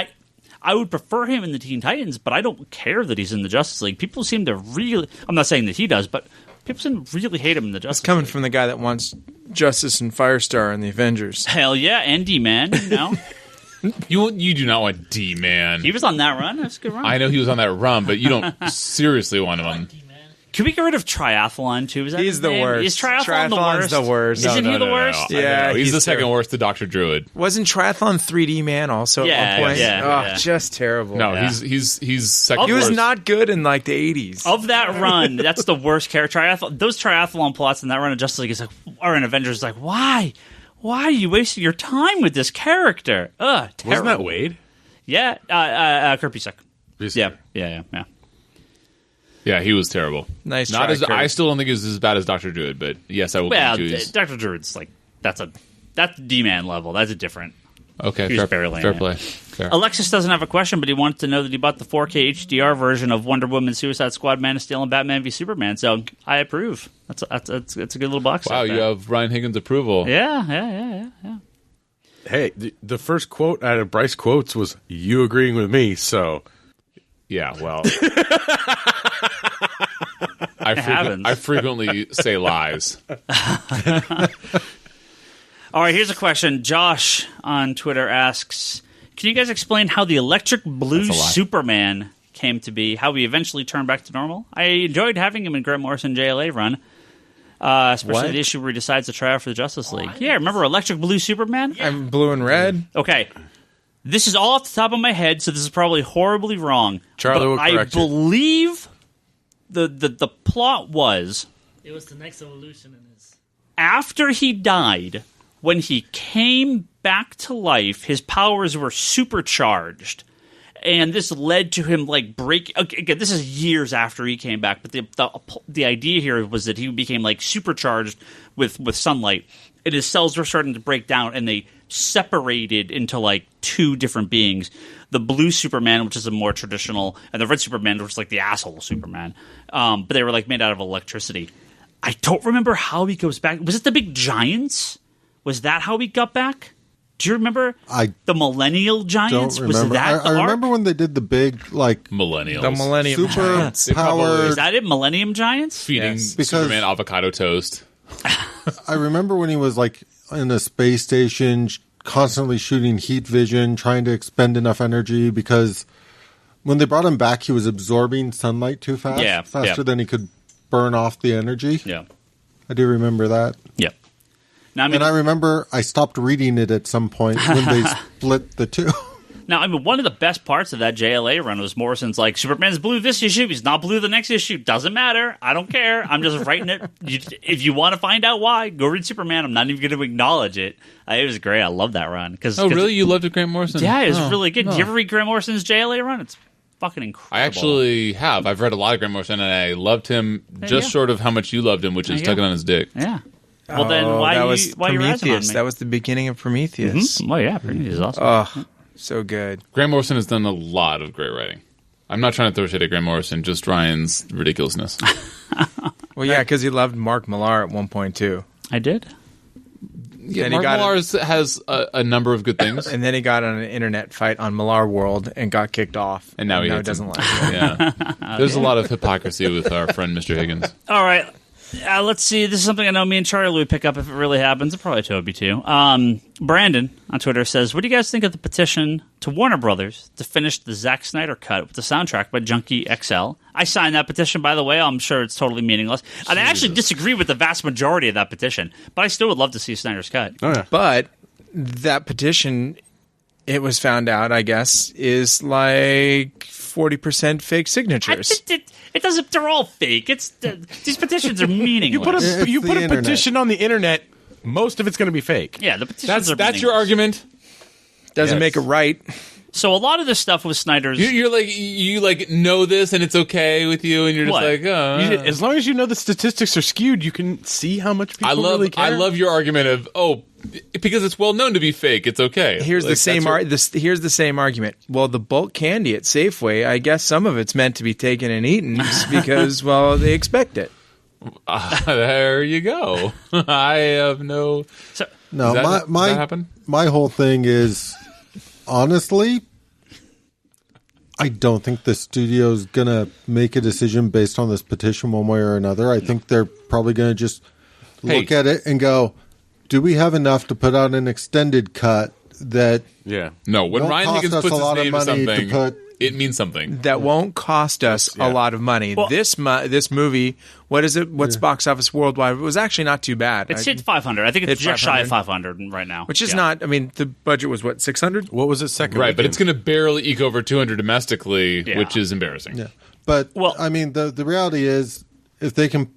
I would prefer him in the Teen Titans, but I don't care that he's in the Justice League. People seem to really... I'm not saying that he does, but people seem to really hate him in the Justice League. It's coming from the guy that wants Justice and Firestar in the Avengers. Hell yeah, and D-Man, you know? You do not want D-Man. He was on that run. That's a good run. I know he was on that run, but you don't seriously want him on. Can we get rid of Triathlon, too? Is that He's the worst. Is Triathlon's the worst? Isn't he the worst? No. Yeah, he's the second worst to Dr. Druid. Wasn't Triathlon 3D Man also at one point? Yeah. Just terrible. No, he's second He was worst. not good in like the 80s. Of that run, that's the worst character. Those Triathlon plots in that run of Justice League or in Avengers is like, why? Why are you wasting your time with this character? Terrible. Wasn't that Wade? Yeah, Kurt Busiek. Yeah. Yeah, he was terrible. Nice. Not as I still don't think he was as bad as Dr. Druid, but yes, I will. Well, Dr. Druid's like that's D-Man level. That's a different. Okay, fair play. Fair. Alexis doesn't have a question, but he wanted to know that he bought the 4K HDR version of Wonder Woman, Suicide Squad, Man of Steel, and Batman v Superman. So I approve. That's a good little box. Wow, you have Ryan Higgins' approval. Yeah. Hey, the first quote out of Bryce Quotes was you agreeing with me, so... Yeah, well... I frequently say lies. All right, here's a question. Josh on Twitter asks, can you guys explain how the electric blue Superman came to be, how he eventually turned back to normal? I enjoyed having him in Grant Morrison JLA run, especially the issue where he decides to try out for the Justice League. Yeah, remember Electric Blue Superman? Yeah. I'm blue and red. Okay. This is all off the top of my head, so this is probably horribly wrong. Charlie will correct you. I believe the plot was... It was the next evolution in his... After he died, when he came back to life, his powers were supercharged. And this led to him like break. Again, this is years after he came back, but the idea here was that he became like supercharged with sunlight, and his cells were starting to break down, and they separated into like two different beings: the blue Superman, which is a more traditional, and the red Superman, which is like the asshole Superman. But they were like made out of electricity. I don't remember how he goes back. Was it the big giants? Was that how he got back? Do you remember the Millennial Giants? Don't remember. Was that I remember when they did the big, like... Millennials. The Millennium Giants. Super powered... Is that it? Millennium Giants? Feeding Superman avocado toast. I remember when he was, like, in a space station, constantly shooting heat vision, trying to expend enough energy, because when they brought him back, he was absorbing sunlight too fast. Faster than he could burn off the energy. Yeah. I do remember that. Yep. Now, and I remember I stopped reading it at some point when they split the two. Now, I mean, one of the best parts of that JLA run was Morrison's like, Superman's blue this issue, he's not blue the next issue. Doesn't matter. I don't care. I'm just writing it. If you want to find out why, go read Superman. I'm not even going to acknowledge it. It was great. I love that run. Really? You loved Grant Morrison? Yeah, it was really good. Did you ever read Grant Morrison's JLA run? It's fucking incredible. I actually have. I've read a lot of Grant Morrison, and I loved him just short of how much you loved him, which is tugging on his dick. Yeah. Well, then why are you razzing on me? That was the beginning of Prometheus. Mm-hmm. Oh, yeah. Prometheus is awesome. Oh, so good. Grant Morrison has done a lot of great writing. I'm not trying to throw shade at Grant Morrison, just Ryan's ridiculousness. Well, yeah, because he loved Mark Millar at one point, too. I did? Yeah, Mark Millar has a number of good things. And then he got on an internet fight on Millar World and got kicked off. And now he doesn't like it. Yeah. There's a lot of hypocrisy with our friend Mr. Higgins. All right. Let's see. This is something I know me and Charlie would pick up if it really happens. And probably Toby, too. Brandon on Twitter says, what do you guys think of the petition to Warner Brothers to finish the Zack Snyder cut with the soundtrack by Junkie XL? I signed that petition, by the way. I'm sure it's totally meaningless. And I actually disagree with the vast majority of that petition. But I still would love to see Snyder's cut. Oh, yeah. But that petition, it was found out, I guess, is like 40% fake signatures. It doesn't. They're all fake. These petitions are meaningless. You put a petition on the internet, most of it's going to be fake. Yeah, the petitions are meaningless. That's your argument? Doesn't make it right. So a lot of this stuff with Snyder's... You're like, you know this and it's okay with you, and you're just like, oh. As long as you know the statistics are skewed, you can see how much people really care. I love your argument of, because it's well known to be fake, it's okay. Here's the same argument. Well, the bulk candy at Safeway, I guess some of it's meant to be taken and eaten because, well, they expect it. There you go. I have no... No, does that happen? My whole thing is, honestly, I don't think the studio's going to make a decision based on this petition one way or another. I think they're probably going to just look at it and go, do we have enough to put out an extended cut that... Yeah. No, when Ryan Higgins puts his name to something, it means something. That won't cost us a lot of money. Well, this movie, what is it? What's box office worldwide? It was actually not too bad. It's hit 500. I think it's just shy of 500 right now. Which is not, I mean, the budget was what, 600? What was it second? Right, weekend? but it's going to barely eke over 200 domestically, which is embarrassing. Yeah. But, I mean, the reality is, if they can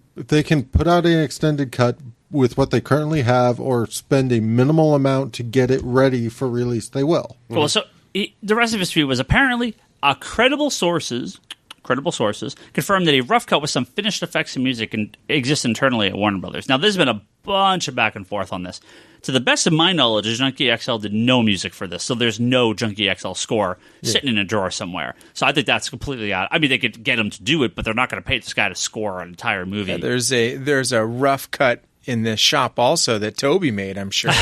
put out an extended cut with what they currently have or spend a minimal amount to get it ready for release, they will. Well, so the rest of his tweet was apparently credible sources confirmed that a rough cut with some finished effects and music exists internally at Warner Brothers. Now, there's been a bunch of back and forth on this. To the best of my knowledge, Junkie XL did no music for this, so there's no Junkie XL score sitting in a drawer somewhere. So I think that's completely out. I mean, they could get him to do it, but they're not going to pay this guy to score an entire movie. Yeah, there's a rough cut in the shop also that Toby made, I'm sure.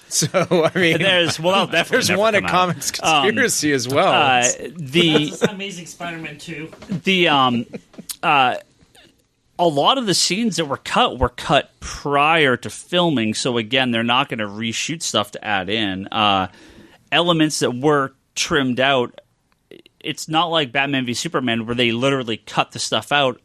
So, I mean, there's one at Comics Conspiracy as well. The Amazing Spider-Man 2. A lot of the scenes that were cut prior to filming, so again, they're not going to reshoot stuff to add in. Elements that were trimmed out, it's not like Batman v Superman where they literally cut the stuff out.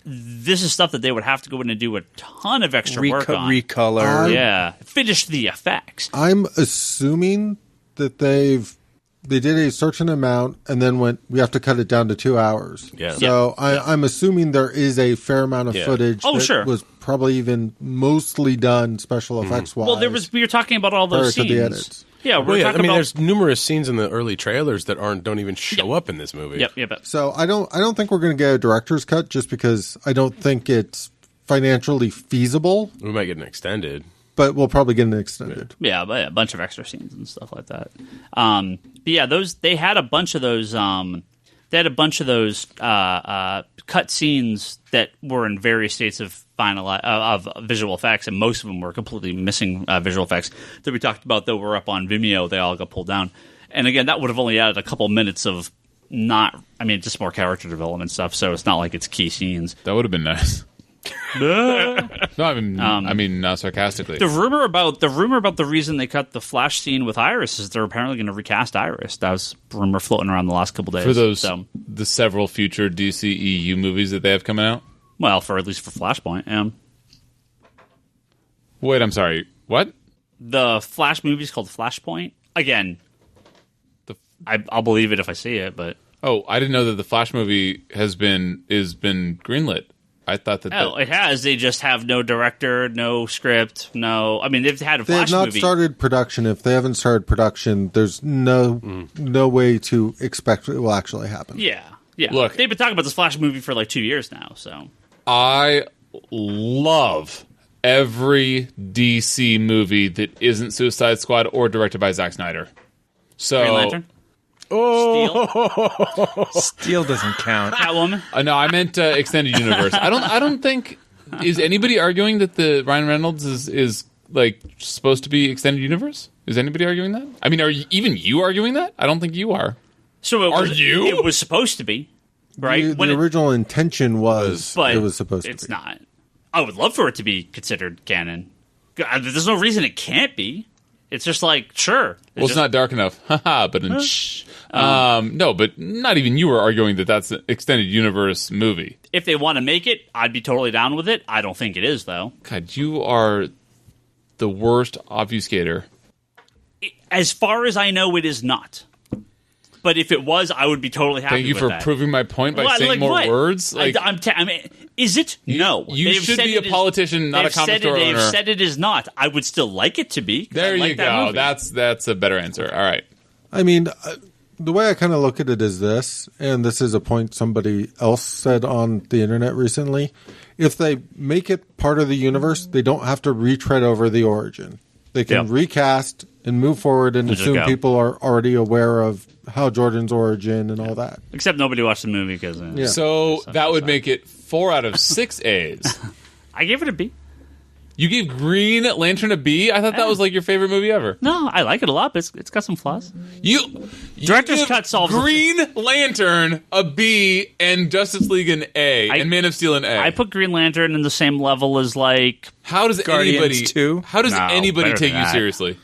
This is stuff that they would have to go in and do a ton of extra work on. Recolor. Finish the effects. I'm assuming that they've they did a certain amount and then we have to cut it down to 2 hours. Yeah. So I'm assuming there is a fair amount of footage that was probably even mostly done special effects wise. Well, we were talking about all those scenes. The edits. Yeah, we're talking about... there's numerous scenes in the early trailers that don't even show up in this movie. Yep. So I don't think we're going to get a director's cut just because I don't think it's financially feasible. We might get an extended. But we'll probably get an extended. Yeah, but a bunch of extra scenes and stuff like that. But yeah, they had a bunch of those. Cut scenes that were in various states of visual effects, and most of them were completely missing visual effects that we talked about. Though were up on Vimeo, they all got pulled down. And again, that would have only added a couple minutes of just more character development stuff. So it's not like it's key scenes. That would have been nice. No, I mean, not sarcastically. The rumor about the reason they cut the Flash scene with Iris is they're apparently going to recast Iris. That was a rumor floating around the last couple days. For the several future DCEU movies that they have coming out? Well, at least for Flashpoint, Wait, I'm sorry. What? The Flash movie is called Flashpoint. Again, I'll believe it if I see it, but... Oh, I didn't know that the Flash movie has been greenlit. I thought that... it has. They just have no director, no script, no... I mean, they've had a Flash movie. They have not started production. If they haven't started production, there's no way to expect it will actually happen. Yeah. Look, they've been talking about this Flash movie for like 2 years now, so... I love every DC movie that isn't Suicide Squad or directed by Zack Snyder. So... Green Lantern? Oh, Steel doesn't count. Catwoman? No, I meant extended universe. I don't think is anybody arguing that the Ryan Reynolds is like supposed to be extended universe? Is anybody arguing that? I mean, are even you arguing that? I don't think you are. So it was supposed to be, right? The original intention was but it was supposed to be. It's not. I would love for it to be considered canon. There's no reason it can't be. It's just like, sure. It's not dark enough. Haha, but no, but not even you were arguing that that's an extended universe movie. If they want to make it, I'd be totally down with it. I don't think it is, though. God, you are the worst obfuscator. As far as I know, it is not. But if it was, I would be totally happy with that. Thank you for proving my point by saying more words. I mean, is it? No. You should be a politician, not a comic store owner. They've said it is not. I would still like it to be. There you go. That's a better answer. All right. I mean, the way I kind of look at it is this, and this is a point somebody else said on the internet recently. If they make it part of the universe, they don't have to retread over the origin. They can recast and move forward and assume people are already aware of Hal Jordan's origin and all that. Except nobody watched the movie because... So that would make it 4 out of 6 A's. I gave it a B. You gave Green Lantern a B? I thought that was like your favorite movie ever. No, I like it a lot, but it's got some flaws. Director's cut solves Green Lantern a B and Justice League an A and Man of Steel an A. I put Green Lantern in the same level as like... How does Guardians 2? How does anybody take you seriously?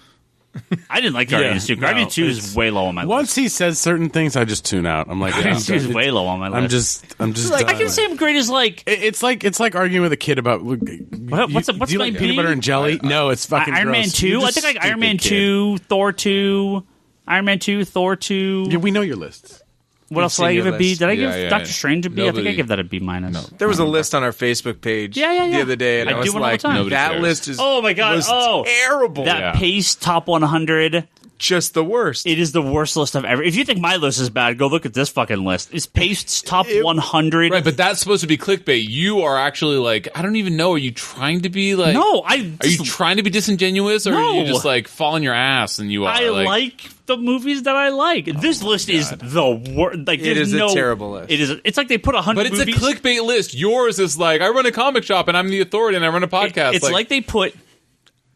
I didn't like Guardians 2. Guardians 2 is way low on my list. Once he says certain things, I just tune out. I'm like, Guardians 2 is way low on my list. I'm just like, I can say I'm great as like... It's like arguing with a kid about... What's do you my like B? peanut butter and jelly? No, it's fucking Iron Man gross. 2? I think like Iron Man 2, Thor 2, Iron Man 2, Thor 2... Yeah, we know your lists. What else did I give a B? Did I give Doctor yeah. Strange a B? I think I gave that a B minus. No. There was a list on our Facebook page the other day, and I was like, that list is oh my god, terrible. That Pace Top 100. Just the worst. It is the worst list I've ever... If you think my list is bad, go look at this fucking list. It's Pace's Top 100. Right, but that's supposed to be clickbait. You are actually like, I don't even know. Are you trying to be like... No, Are you trying to be disingenuous, or are you just like falling your ass and you are I like the movies that I like. This list is the worst. Like, it is a terrible list. It is. It's like they put 100 movies... But it's a clickbait list. Yours is like, I run a comic shop and I'm the authority and I run a podcast. It's like they put...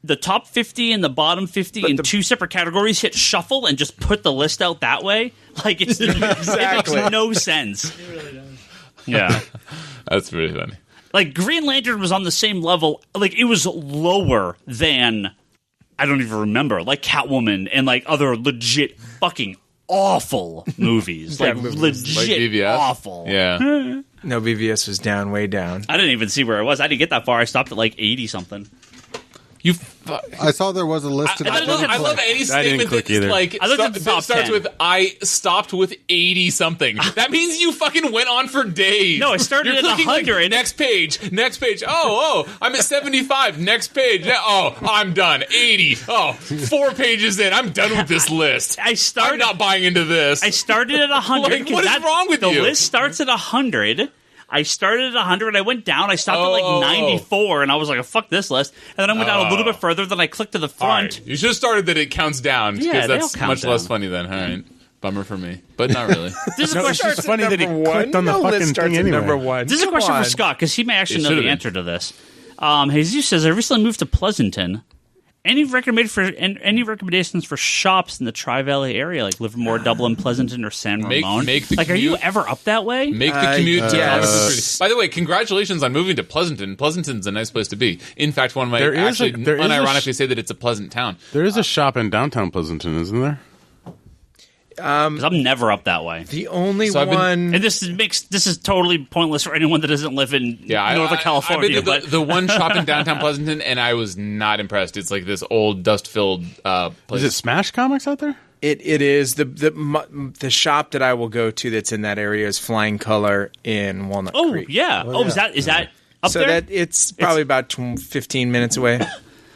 the top 50 and the bottom 50 in two separate categories, hit shuffle, and just put the list out that way. Like, it makes no sense. It really does. Yeah. That's really funny. Like, Green Lantern was on the same level. Like, it was lower than, I don't even remember, like Catwoman and, like, other legit fucking awful movies. Like, legit like awful. Yeah. No, BVS was down, way down. I didn't even see where I was. I didn't get that far. I stopped at, like, 80-something. I saw there was a list. I love any statement that like starts with "I stopped with 80 something." That means you fucking went on for days. No, I started at 100. Like, next page. Oh, I'm at 75. Next page. Oh, I'm done. 80. Oh, 4 pages in. I'm done with this list. I'm not buying into this. I started at 100. Like, what is wrong with you? The list starts at 100. I started at 100. I went down. I stopped at like 94, and I was like, "Fuck this list." And then I went down a little bit further. Then I clicked to the front. Right. You should have started that it counts down because that's much less funny then. All right, bummer for me, but not really. This is a question. It's funny that he clicked on the fucking thing anyway. Number 1. This is a question for Scott because he may actually know the answer to this. Jesus says, "I recently moved to Pleasanton. Any recommendations for shops in the Tri-Valley area, like Livermore, Dublin, Pleasanton, or San Ramon? Make the commute. Are you ever up that way? Make the commute to Pleasanton. By the way, congratulations on moving to Pleasanton. Pleasanton's a nice place to be. In fact, one might actually unironically say that it's a pleasant town. There is a shop in downtown Pleasanton, isn't there? Because I'm never up that way. The only one, and this is totally pointless for anyone that doesn't live in Northern California. I've been to the one shop in downtown Pleasanton, and I was not impressed. It's like this old dust-filled place. Is it Smash Comics out there? It is the shop that I will go to that's in that area is Flying Color in Walnut Creek. Yeah. Is that up so there? That it's probably about 15 minutes away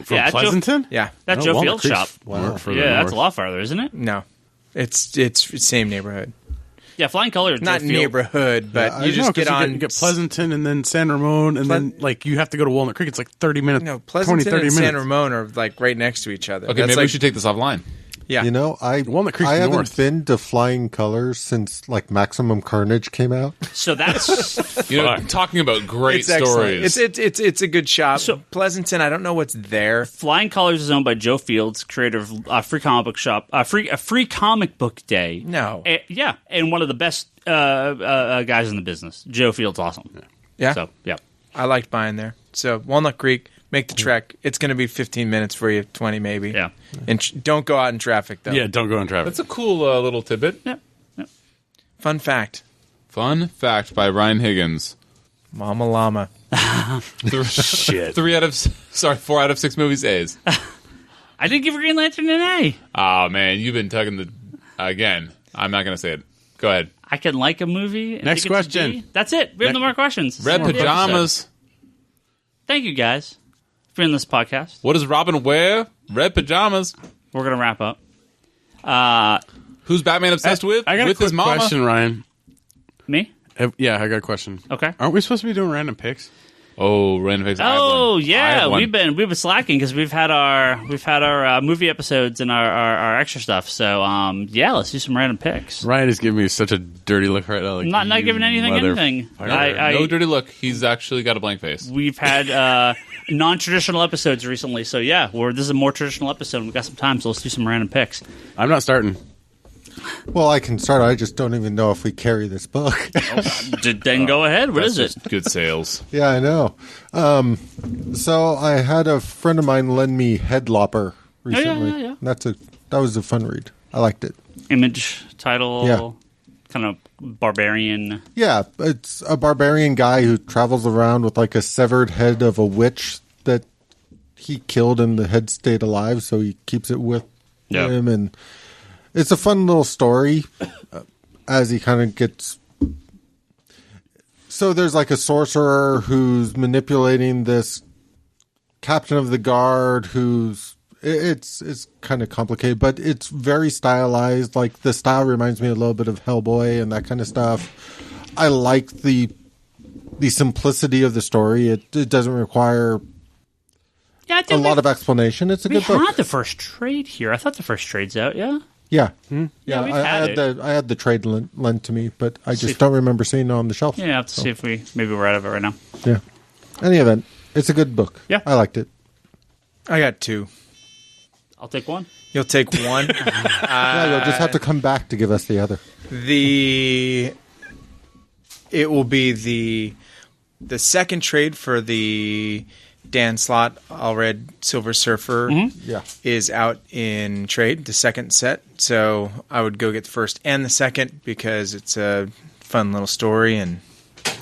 from Pleasanton. Yeah, that's Joe Field's shop. Wow. That's a lot farther, isn't it? No. It's the same neighborhood. Yeah, Flying Color. Not neighborhood, but you just get on. You get Pleasanton and then San Ramon, and then like you have to go to Walnut Creek. It's like 30 minutes. No, Pleasanton and San Ramon are like right next to each other. Okay, maybe we should take this offline. Yeah, Walnut Creek's I haven't north. been to Flying Colors since like Maximum Carnage came out. So that's talking about great stories. It's a good shop. So, Pleasanton, I don't know what's there. Flying Colors is owned by Joe Fields, creator of Free Comic Book Shop, Free Comic Book Day. No, and one of the best guys in the business. Joe Fields, awesome. Yeah. So I liked buying there. So Walnut Creek. Make the trek. It's going to be 15 minutes for you, 20 maybe. Yeah. And don't go out in traffic, though. Yeah, don't go in traffic. That's a cool little tidbit. Yeah. Fun fact. Fun fact by Ryan Higgins. Mama Llama. 4 out of 6 movies A's. I didn't give Green Lantern an A. Oh, man. You've been tugging again. I'm not going to say it. Go ahead. I can like a movie. And Next think it's a question. D. That's it. We have no more questions. Red pajamas. Thank you, guys, for in this podcast. What does Robin wear? Red pajamas. We're going to wrap up. Who's Batman obsessed with? I got with a quick his mama? question, Ryan. Me? Yeah, I got a question. Okay. Aren't we supposed to be doing random picks? Oh, random picks. Oh, yeah. We've been slacking because we've had our movie episodes and our extra stuff. So let's do some random picks. Ryan is giving me such a dirty look right now. Like, not giving anything. No dirty look. He's actually got a blank face. We've had non-traditional episodes recently, so this is a more traditional episode. We've got some time, so let's do some random picks. I'm not starting. Well, I can start. I just don't even know if we carry this book. Then go ahead. What is it? Good sales. Yeah, I know. So I had a friend of mine lend me Headlopper recently. Yeah. That was a fun read. I liked it. Image, title, kind of barbarian. Yeah, it's a barbarian guy who travels around with like a severed head of a witch that he killed and the head stayed alive, so he keeps it with him. And it's a fun little story as he kind of gets... So there's like a sorcerer who's manipulating this captain of the guard who's... It's kind of complicated, but it's very stylized. Like the style reminds me a little bit of Hellboy and that kind of stuff. I like the simplicity of the story. It doesn't require a lot of explanation. It's a good book. We had the first trade here. I thought the first trade's out. Yeah. Yeah, we've had I had the trade lent to me, but I just don't remember seeing it on the shelf. Yeah, I have to see if we're out of it right now. Yeah. Any event, it's a good book. Yeah, I liked it. I got 2. I'll take one. You'll take one. You'll just have to come back to give us the other. It will be the second trade for the Dan Slott All Red Silver Surfer is out in trade, the second set. So I would go get the first and the second because it's a fun little story and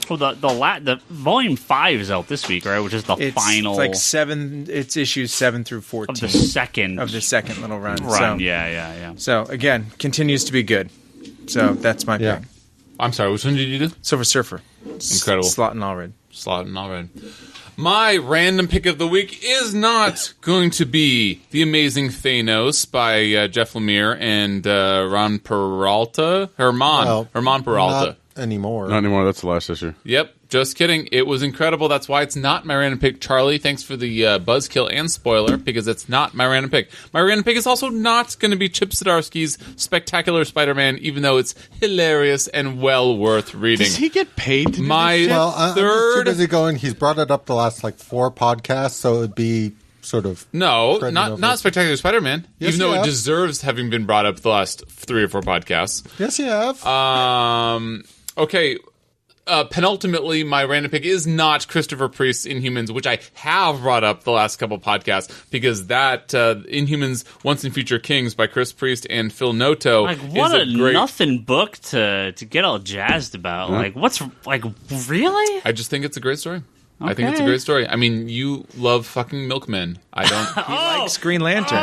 Well, the volume 5 is out this week, right? Which is the final. It's like 7. It's issues 7 through 14 of the second little run. So, yeah. So again, continues to be good. So that's my pick. I'm sorry. Which one did you do? Silver Surfer. Incredible. Slott and Allred. My random pick of the week is not going to be The Amazing Thanos by Jeff Lemire and Herman Peralta. Not anymore. Not anymore. That's the last issue. Yep. Just kidding. It was incredible. That's why it's not my random pick. Charlie, thanks for the buzzkill and spoiler, because it's not my random pick. My random pick is also not going to be Chip Zdarsky's Spectacular Spider-Man, even though it's hilarious and well worth reading. Does he get paid to do my this shit? Well, I'm third... too busy going. He's brought it up the last 4 podcasts, so it'd be sort of... No, not Spectacular Spider-Man, Yes, even though you it have. deserves having been brought up the last 3 or 4 podcasts. Yes, you have. Okay. Penultimately, my random pick is not Christopher Priest's Inhumans, which I have brought up the last couple podcasts, because that Inhumans Once and Future Kings by Chris Priest and Phil Noto what is a great... nothing book to get all jazzed about. Really? I just think it's a great story. Okay. I think it's a great story. I mean, you love fucking milkmen. I don't. He likes Green Lantern.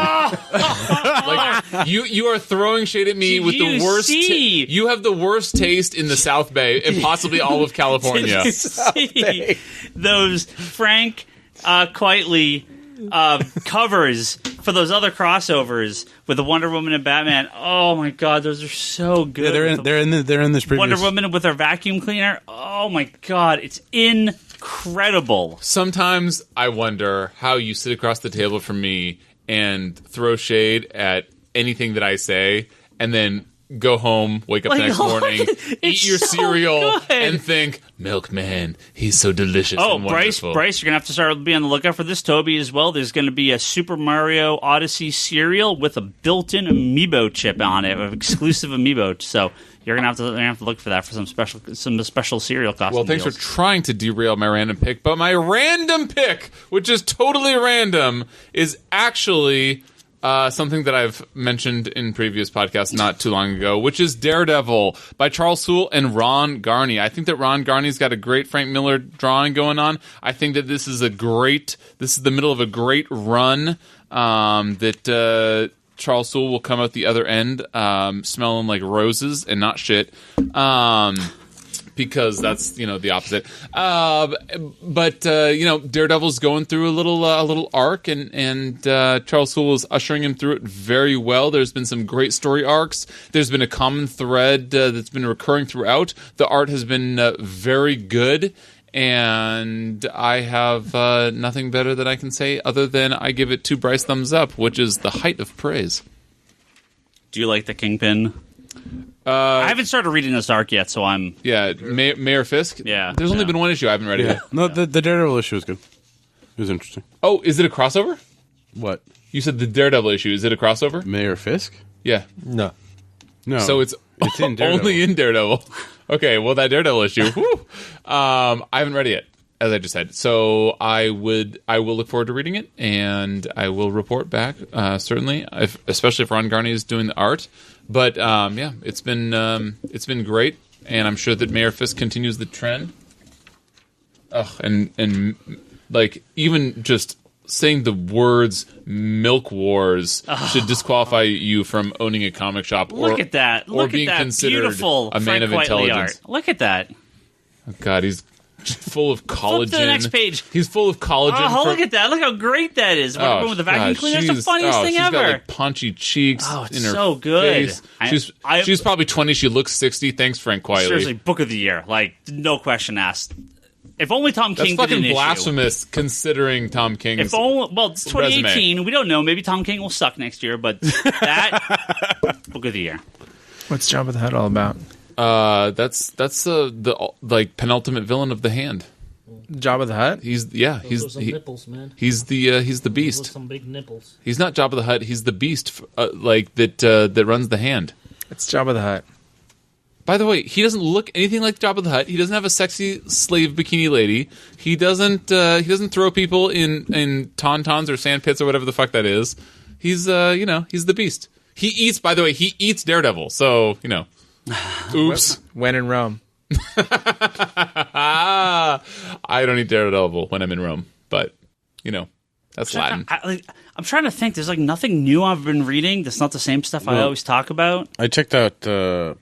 You are throwing shade at me with the worst. You have the worst taste in the South Bay and possibly all of California. Did you see those Frank Quitely covers for those other crossovers with the Wonder Woman and Batman? Oh my God, those are so good. Yeah, they're in this previous... Wonder Woman with her vacuum cleaner. Oh my God, it's incredible. Sometimes I wonder how you sit across the table from me and throw shade at anything that I say, and then go home, wake up the next morning, eat your cereal, and think, milkman, he's so delicious and wonderful. Bryce, you're going to have to start being on the lookout for this, Toby, as well. There's going to be a Super Mario Odyssey cereal with a built-in amiibo chip on it, an exclusive amiibo. So you're going to have to look for that for some special cereal costume Well, thanks deals. for trying to derail my random pick, but my random pick, which is totally random, is actually... something that I've mentioned in previous podcasts not too long ago, which is Daredevil by Charles Soule and Ron Garney. I think that Ron Garney's got a great Frank Miller drawing going on. I think that this is the middle of a great run that Charles Soule will come out the other end smelling like roses and not shit. Because that's the opposite, but Daredevil's going through a little arc, and Charles Soule is ushering him through it very well. There's been some great story arcs. There's been a common thread that's been recurring throughout. The art has been very good, and I have nothing better that I can say other than I give it 2 Bryce thumbs up, which is the height of praise. Do you like the Kingpin? I haven't started reading this arc yet, so I'm... Yeah, Mayor Fisk? Yeah. There's only been 1 issue I haven't read it yet. No, the Daredevil issue is good. It was interesting. Oh, is it a crossover? What? You said the Daredevil issue. Is it a crossover? Mayor Fisk? Yeah. No. So it's in Daredevil. only in Daredevil. Okay, well, that Daredevil issue. Whew. I haven't read it yet, as I just said. So I will look forward to reading it, and I will report back, certainly, especially if Ron Garney is doing the art. But it's been great, and I'm sure that Mayor Fisk continues the trend. And like even just saying the words "milk wars" should disqualify you from owning a comic shop. Look at that! Or Look being at that considered beautiful a man Frank of Quitely intelligence. art. Look at that! Oh, God, he's full of collagen. Flip to the next page. He's full of collagen. Oh, look at that! Look how great that is. Wonder Woman with the vacuum cleaner. That's the funniest thing she's ever. Got, like, paunchy cheeks. Oh, it's in her so good. Face. She's probably 20. She looks 60. Thanks, Frank Quitely. Seriously, book of the year. Like, no question asked. If only Tom King That's did an fucking blasphemous, considering Tom King's If only, well, it's 2018. resume. We don't know. Maybe Tom King will suck next year, but that book of the year. What's Jabba the Hutt all about? That's the like penultimate villain of the Hand. Jabba the Hutt? He's Those are some nipples, man. He's the Those are beast. some big nipples. He's not Jabba the Hutt. He's the beast, that runs the Hand. It's Jabba the Hutt. By the way, he doesn't look anything like Jabba the Hutt. He doesn't have a sexy slave bikini lady. He doesn't throw people in tauntauns or sand pits or whatever the fuck that is. He's he's the beast. He eats Daredevil. So, oops. When in Rome. I don't eat Daredevil when I'm in Rome, but, that's Latin. I'm trying to think. There's nothing new I've been reading that's not the same stuff I always talk about. I checked out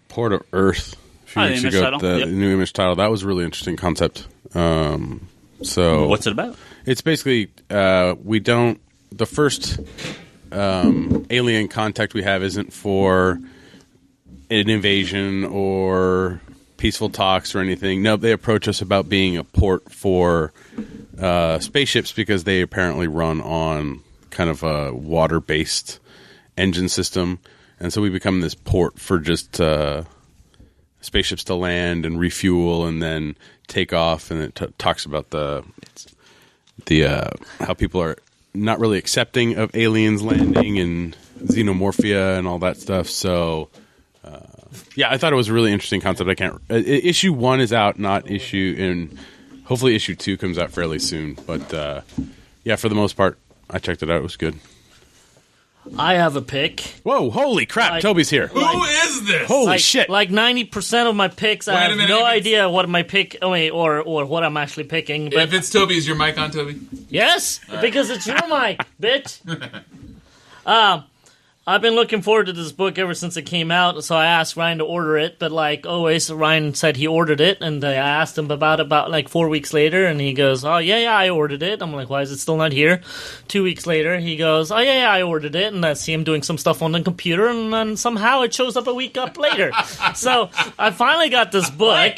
Port of Earth a few weeks ago. The new Image title. That was a really interesting concept. So what's it about? It's basically the first alien contact we have isn't for an invasion or peaceful talks or anything. No, they approach us about being a port for spaceships because they apparently run on kind of a water-based engine system, and so we become this port for just spaceships to land and refuel and then take off. And it talks about the how people are not really accepting of aliens landing and xenomorphia and all that stuff. So I thought it was a really interesting concept. Issue 1 is out, not issue, and hopefully issue 2 comes out fairly soon. But for the most part, I checked it out. It was good. I have a pick. Whoa, holy crap, Toby's here. Who is this? Holy shit. 90% of my picks, I have no idea what my pick, or what I'm actually picking. But if it's Toby, is your mic on, Toby? Yes, because it's your mic, bitch. I've been looking forward to this book ever since it came out, so I asked Ryan to order it, but like always, Ryan said he ordered it, and I asked him about like 4 weeks later, and he goes, oh, yeah, I ordered it. I'm like, why is it still not here? 2 weeks later, he goes, oh, yeah, I ordered it, and I see him doing some stuff on the computer, and then somehow it shows up a week up later. So I finally got this book.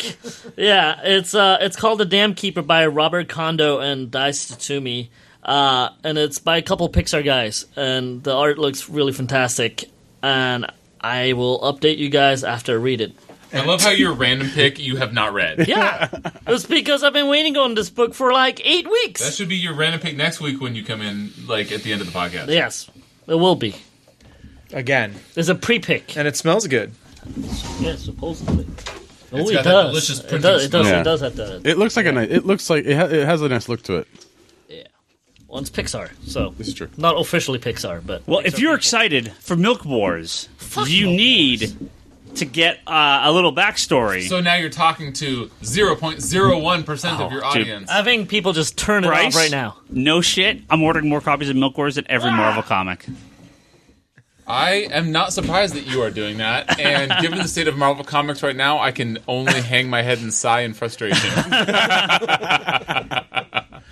Yeah, it's called The Dam Keeper by Robert Kondo and Dice Tatsumi. And it's by a couple Pixar guys, and the art looks really fantastic, and I will update you guys after I read it. I love how your random pick you have not read. Yeah, it's because I've been waiting on this book for like 8 weeks. That should be your random pick next week when you come in, like at the end of the podcast. Yes, it will be. Again. There's a pre-pick. And it smells good. Yeah, supposedly. It's got that delicious printing smell. It does have that. It looks like it has a nice look to it. Well, it's Pixar, so this is true. Not officially Pixar, but well, if you're excited for Milk Wars, you need to get a little backstory. So now you're talking to 0.01% of your audience. I think people just turn it off right now. No shit. I'm ordering more copies of Milk Wars than every Marvel comic. I am not surprised that you are doing that, and given the state of Marvel Comics right now, I can only hang my head and sigh in frustration.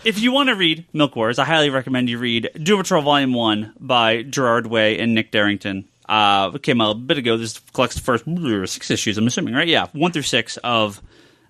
If you want to read Milk Wars, I highly recommend you read Doom Patrol Volume 1 by Gerard Way and Nick Darrington. It came out a bit ago. This collects the first 6 issues, I'm assuming, right? Yeah, 1 through 6 of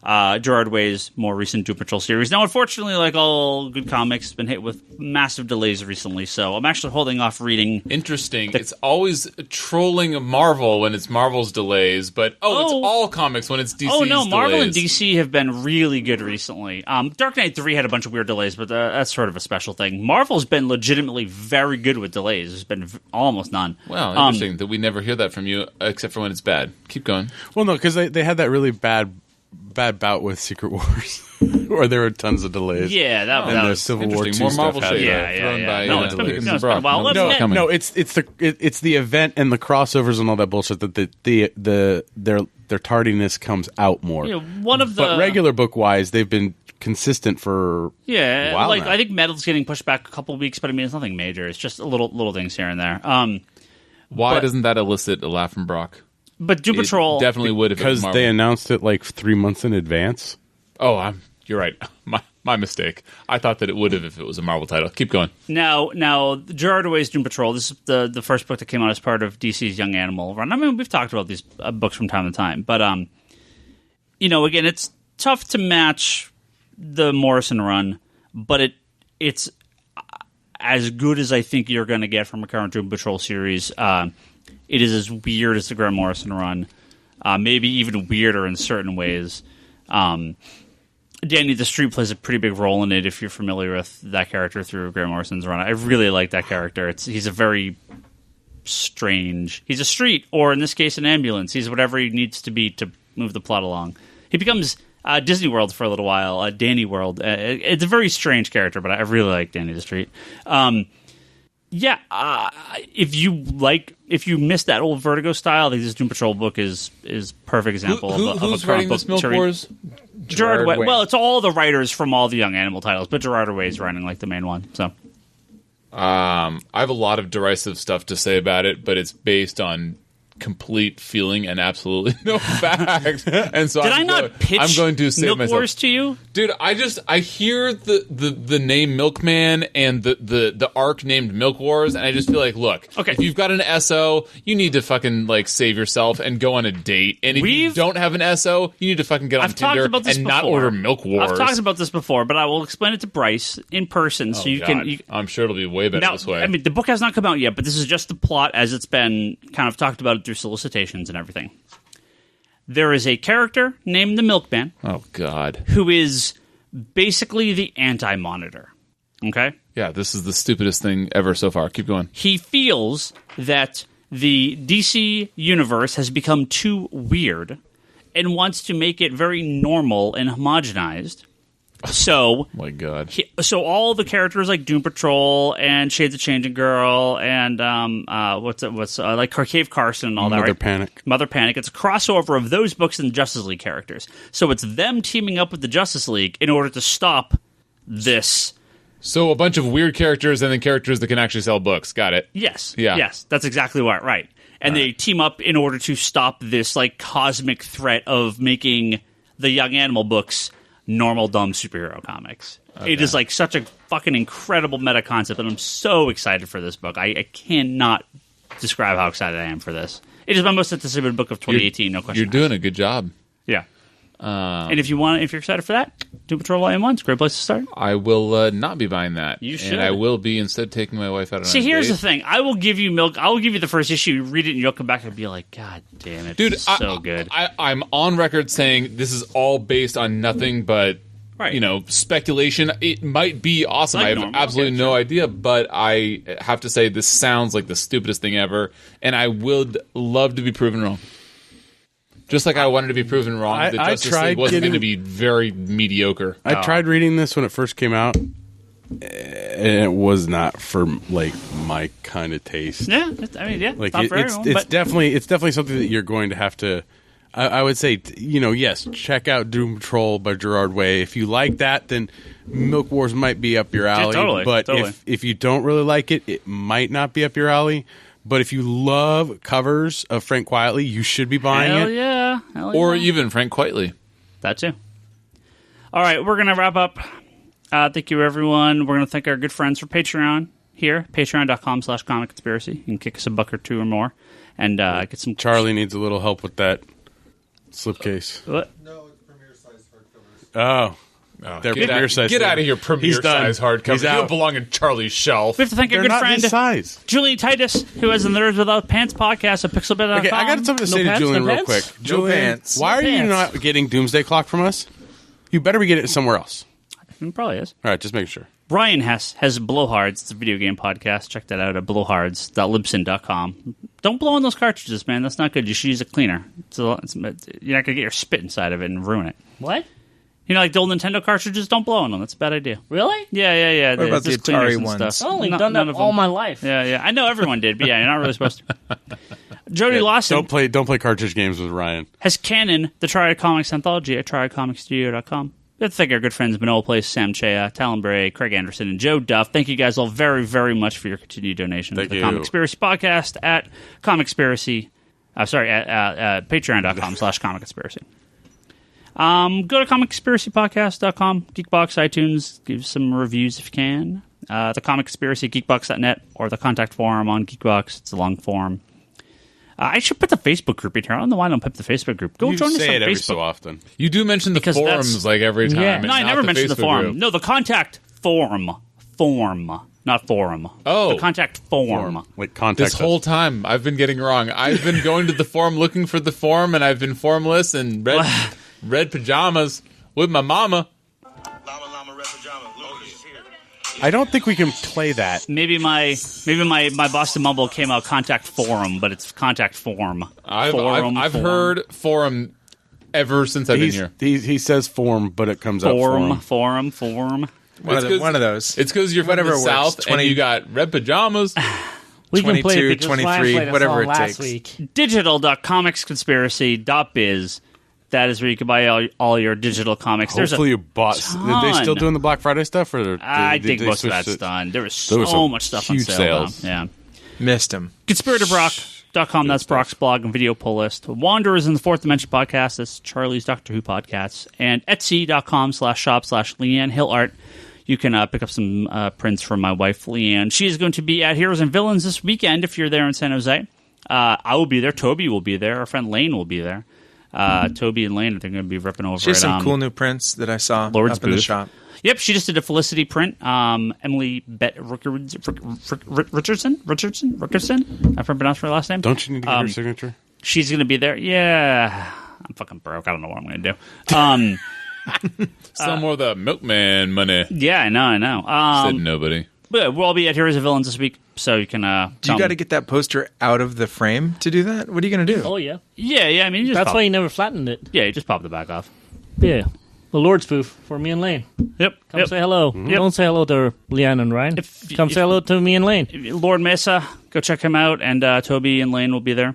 Gerard Way's more recent Doom Patrol series. Now, unfortunately, like all good comics, it's been hit with massive delays recently, so I'm actually holding off reading. Interesting. It's always trolling Marvel when it's Marvel's delays, but it's all comics when it's DC's delays. Oh, no, Marvel and DC have been really good recently. Dark Knight 3 had a bunch of weird delays, but that's sort of a special thing. Marvel's been legitimately very good with delays. There's been almost none. Wow, interesting that we never hear that from you, except for when it's bad. Keep going. Well, no, because they had that really bad bout with Secret Wars, where there were tons of delays. Yeah, that was Civil War 2 more stuff. Marvel shit. It's been a while. No, it's the event and the crossovers and all that bullshit that their tardiness comes out more. But regular book wise, they've been consistent for a while now. I think Metal's getting pushed back a couple of weeks, but I mean it's nothing major. It's just little things here and there. Why doesn't that elicit a laugh from Brock? But Doom Patrol definitely would if it was because they announced it like 3 months in advance. Oh, you're right. My mistake. I thought that it would have if it was a Marvel title. Keep going. Now, Gerard Way's Doom Patrol. This is the first book that came out as part of DC's Young Animal run. I mean, we've talked about these books from time to time, but again, it's tough to match the Morrison run, but it's as good as I think you're going to get from a current Doom Patrol series. It is as weird as the Grant Morrison run, maybe even weirder in certain ways. Danny the Street plays a pretty big role in it if you're familiar with that character through Grant Morrison's run. I really like that character. He's a very strange... He's a street, or in this case, an ambulance. He's whatever he needs to be to move the plot along. He becomes Disney World for a little while, Danny World. It's a very strange character, but I really like Danny the Street. Yeah, if you missed that old Vertigo style, I think this Doom Patrol book is perfect example of a who's writing this Milk Wars? Gerard Way. Well, it's all the writers from all the Young Animal titles, but Gerard Way is writing like the main one. So, I have a lot of derisive stuff to say about it, but it's based on complete feeling and absolutely no fact. And so I'm going to save Milk myself. Wars to you, dude. I hear the name Milkman and the arc named Milk Wars, and I just feel like, look, okay, if you've got an SO, you need to fucking like save yourself and go on a date. And if you don't have an SO, you need to fucking get on Tinder and not order Milk Wars. I've talked about this before, but I will explain it to Bryce in person so you can. I'm sure it'll be way better this way. I mean, the book has not come out yet, but this is just the plot as it's been kind of talked about through solicitations and everything. There is a character named the Milkman. Oh, God. Who is basically the anti-Monitor. Okay? Yeah, this is the stupidest thing ever so far. Keep going. He feels that the DC universe has become too weird and wants to make it very normal and homogenized. So, my God. So all the characters like Doom Patrol and Shades of Changing Girl and like Cave Carson and all that, right? Mother Panic. It's a crossover of those books and Justice League characters. So it's them teaming up with the Justice League in order to stop this. So a bunch of weird characters and then characters that can actually sell books. Got it. Yes. Yeah. Yes. That's exactly right. And they team up in order to stop this like cosmic threat of making the Young Animal books normal, dumb superhero comics. Okay. It is like such a fucking incredible meta concept, and I'm so excited for this book. I cannot describe how excited I am for this. It is my most anticipated book of 2018, no question. You're doing a good job. Yeah. And if you're excited for that, Doom Patrol Volume 1 is a great place to start. I will not be buying that. You should. And I will be instead taking my wife out on a date. See, here's the thing. I will give you Milk. I will give you the first issue, read it, and you'll come back and be like, God damn it. Dude, it's so good. I'm on record saying this is all based on nothing but speculation. It might be awesome. I have absolutely no idea, but I have to say this sounds like the stupidest thing ever, and I would love to be proven wrong. Just like I wanted to be proven wrong that Justice League wasn't going to be very mediocre. I tried reading this when it first came out, and it was not for like my kind of taste. Yeah, like it's definitely something that you're going to have to. I would say, yes, check out Doom Patrol by Gerard Way. If you like that, then Milk Wars might be up your alley. Totally, but if you don't really like it, it might not be up your alley. But if you love covers of Frank Quietly, you should be buying it. Yeah. Or even Frank Quietly. That too. All right, we're going to wrap up. Thank you, everyone. We're going to thank our good friends for Patreon here, patreon.com/comicconspiracy. You can kick us a buck or two or more. And get some... Charlie needs a little help with that slipcase. What? No, it's premier-size hardcovers. They're premier-size. Get out of here, premier-size hardcovers. You don't belong in Charlie's shelf. We have to thank our good friend, size. Julian Titus, who has the Nerds Without Pants podcast at pixelbit.com. Okay, I got something to say to Julian real quick. Julian, why are you not getting Doomsday Clock from us? You better be getting it somewhere else. It probably is. All right, just make sure. Ryan Hess has Blowhards. It's a video game podcast. Check that out at blowhards.libsyn.com. Don't blow on those cartridges, man. That's not good. You should use a cleaner. You're not going to get your spit inside of it and ruin it. What? Like the old Nintendo cartridges, don't blow on them. That's a bad idea. Really? Yeah. What about the Atari ones? I've only done that all my life. Yeah. I know everyone did, but yeah, you're not really supposed to. Jody Lawson. Don't play cartridge games with Ryan. Has canon the Triad Comics anthology at triadcomicstudio.com. Let's thank our good friends Manoa Place, Sam Chea, Talon Bray, Craig Anderson, and Joe Duff. Thank you guys all very, very much for your continued donation to the Comic Conspiracy podcast at Comicspiracy. At patreon.com/comicconspiracy. Go to comicconspiracypodcast.com, Geekbox, iTunes. Give some reviews if you can. The Comic Conspiracy, geekbox.net, or the contact forum on Geekbox. It's a long form. I should put the Facebook group in here. I don't know why I don't put the Facebook group. Go join us on Facebook. You say it every so often. You do mention the forums like every time. Yeah. No, I never mention the forum. Group. No, the contact form. Not forum. Oh. The contact form. Like contact this whole time, I've been getting wrong. I've been going to the forum looking for the forum, and I've been formless and red pajamas with my mama. I don't think we can play that. Maybe my Boston Mumble came out contact forum, but it's contact form. I've heard forum ever since I've been here. He says form, but it comes out forum. Forum. One of those. It's because you're from the South and you got red pajamas. We can play it because 23, Ryan played a whatever song it last takes. week. Digital.comicsconspiracy.biz. That is where you can buy all your digital comics. Hopefully you bought. Are they still doing the Black Friday stuff? Or I think most of that's done. There was so much stuff on sale. Sales. Yeah. Missed him. ConspiratorBrock.com. That's Brock's blog and video pull list. Wanderers in the Fourth Dimension podcast. That's Charlie's Doctor Who podcast. And Etsy.com/shop/Leanne Hill Art. You can pick up some prints from my wife, Leanne. She is going to be at Heroes and Villains this weekend if you're there in San Jose. I will be there. Toby will be there. Our friend Lane will be there. Toby and Lane, they're going to be ripping over. She has some cool new prints that I saw Lord's up in the shop. Yep, she just did a Felicity print. Emily Richardson? I pronounced her last name. Don't you need to get her signature? She's going to be there. Yeah. I'm fucking broke. I don't know what I'm going to do. Some more of the milkman money. Yeah, I know. Said nobody. But we'll all be at Heroes and Villains this week, so you can. Do you got to get that poster out of the frame to do that? What are you going to do? Oh, yeah. Yeah. I mean, That's why you never flattened it. Yeah, you just pop the back off. Yeah. The Lord spoof for me and Lane. Yep. Come say hello. Yep. Don't say hello to Leanne and Ryan. Come say hello to me and Lane. Lord Mesa, go check him out, and Toby and Lane will be there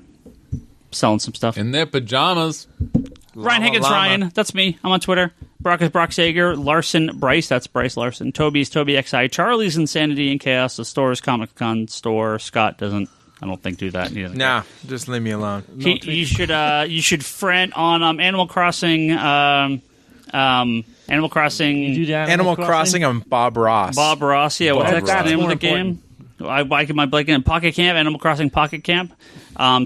selling some stuff. In their pajamas. Ryan Higgins, Ryan. That's me. I'm on Twitter. Brock is Brock Sager. Larsen, Bryce. That's Bryce Larsen. Toby's Toby XI. Charlie's Insanity and Chaos. The store is Comic Con store. Scott doesn't, I don't think, do that. Nah, just leave me alone. You should friend on Animal Crossing. Animal Crossing. You do the Animal Crossing. I'm Bob Ross. Bob Ross. Yeah, what's the name of the game? I like my blank in Pocket Camp. Animal Crossing Pocket Camp.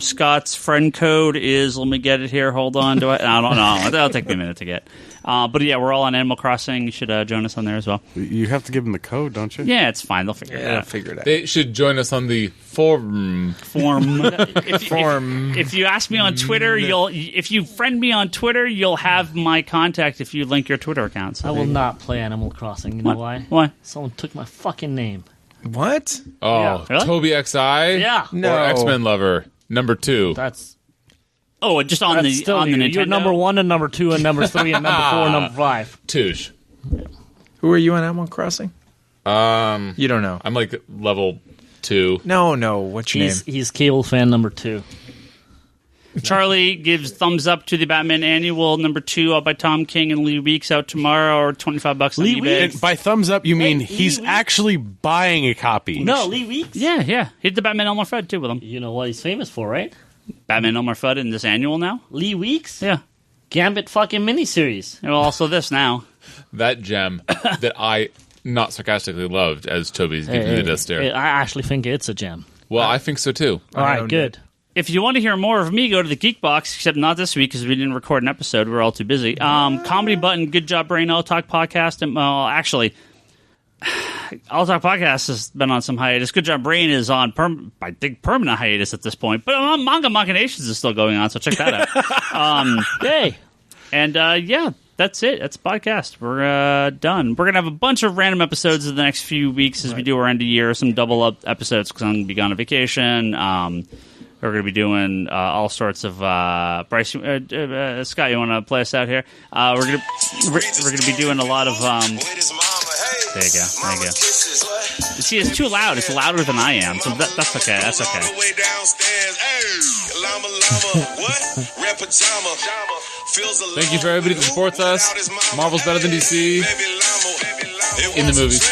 Scott's friend code is. Let me get it here. Hold on. I don't know. That'll take me a minute to get. But yeah, we're all on Animal Crossing. You should join us on there as well. You have to give them the code, don't you? Yeah, it's fine. They'll figure it out. They should join us on the forum. If you ask me on Twitter, if you friend me on Twitter, you'll have my contact if you link your Twitter account. So I will not play Animal Crossing. You know why? Why? Someone took my fucking name. What? Oh, Yeah. Really? Toby XI? Yeah. No. Or X-Men Lover, number 2. That's just on the still on the you. Nintendo. You're number 1 and number 2 and number 3 and number 4 and number 5. Touche. Who are you on Animal Crossing? You don't know. I'm like level 2. No. What's your name? He's cable fan number 2. Charlie gives thumbs up to the Batman Annual number 2 out by Tom King and Lee Weeks out tomorrow, or $25 on eBay. And by thumbs up, you mean Lee he's Weeks? actually buying a copy. No, Lee Weeks. Yeah. He did the Batman Elmer Fudd too with him. You know what he's famous for, right? Batman Elmer Fudd in this annual now. Lee Weeks. Yeah. Gambit fucking miniseries. And also this now. That gem that I not sarcastically loved as Toby's giving me the death stare. I actually think it's a gem. Well, I think so too. All right, good. If you want to hear more of me, go to the Geek Box, except not this week because we didn't record an episode. We're all too busy. Comedy Button, Good Job Brain, All Talk Podcast. And, actually, All Talk Podcast has been on some hiatus. Good Job Brain is on, I think, permanent hiatus at this point. But Manga Machinations is still going on, so check that out. Hey. And, yeah, that's it. That's the podcast. We're done. We're going to have a bunch of random episodes in the next few weeks as we do our end of year, some double-up episodes because I'm going to be gone on vacation. We're going to be doing all sorts of Bryce. Scott, you want to play us out here? We're going to be doing a lot of. There you go. See, it's too loud. It's louder than I am. So that's okay. That's okay. Thank you for everybody that supports us. Marvel's better than DC in the movies.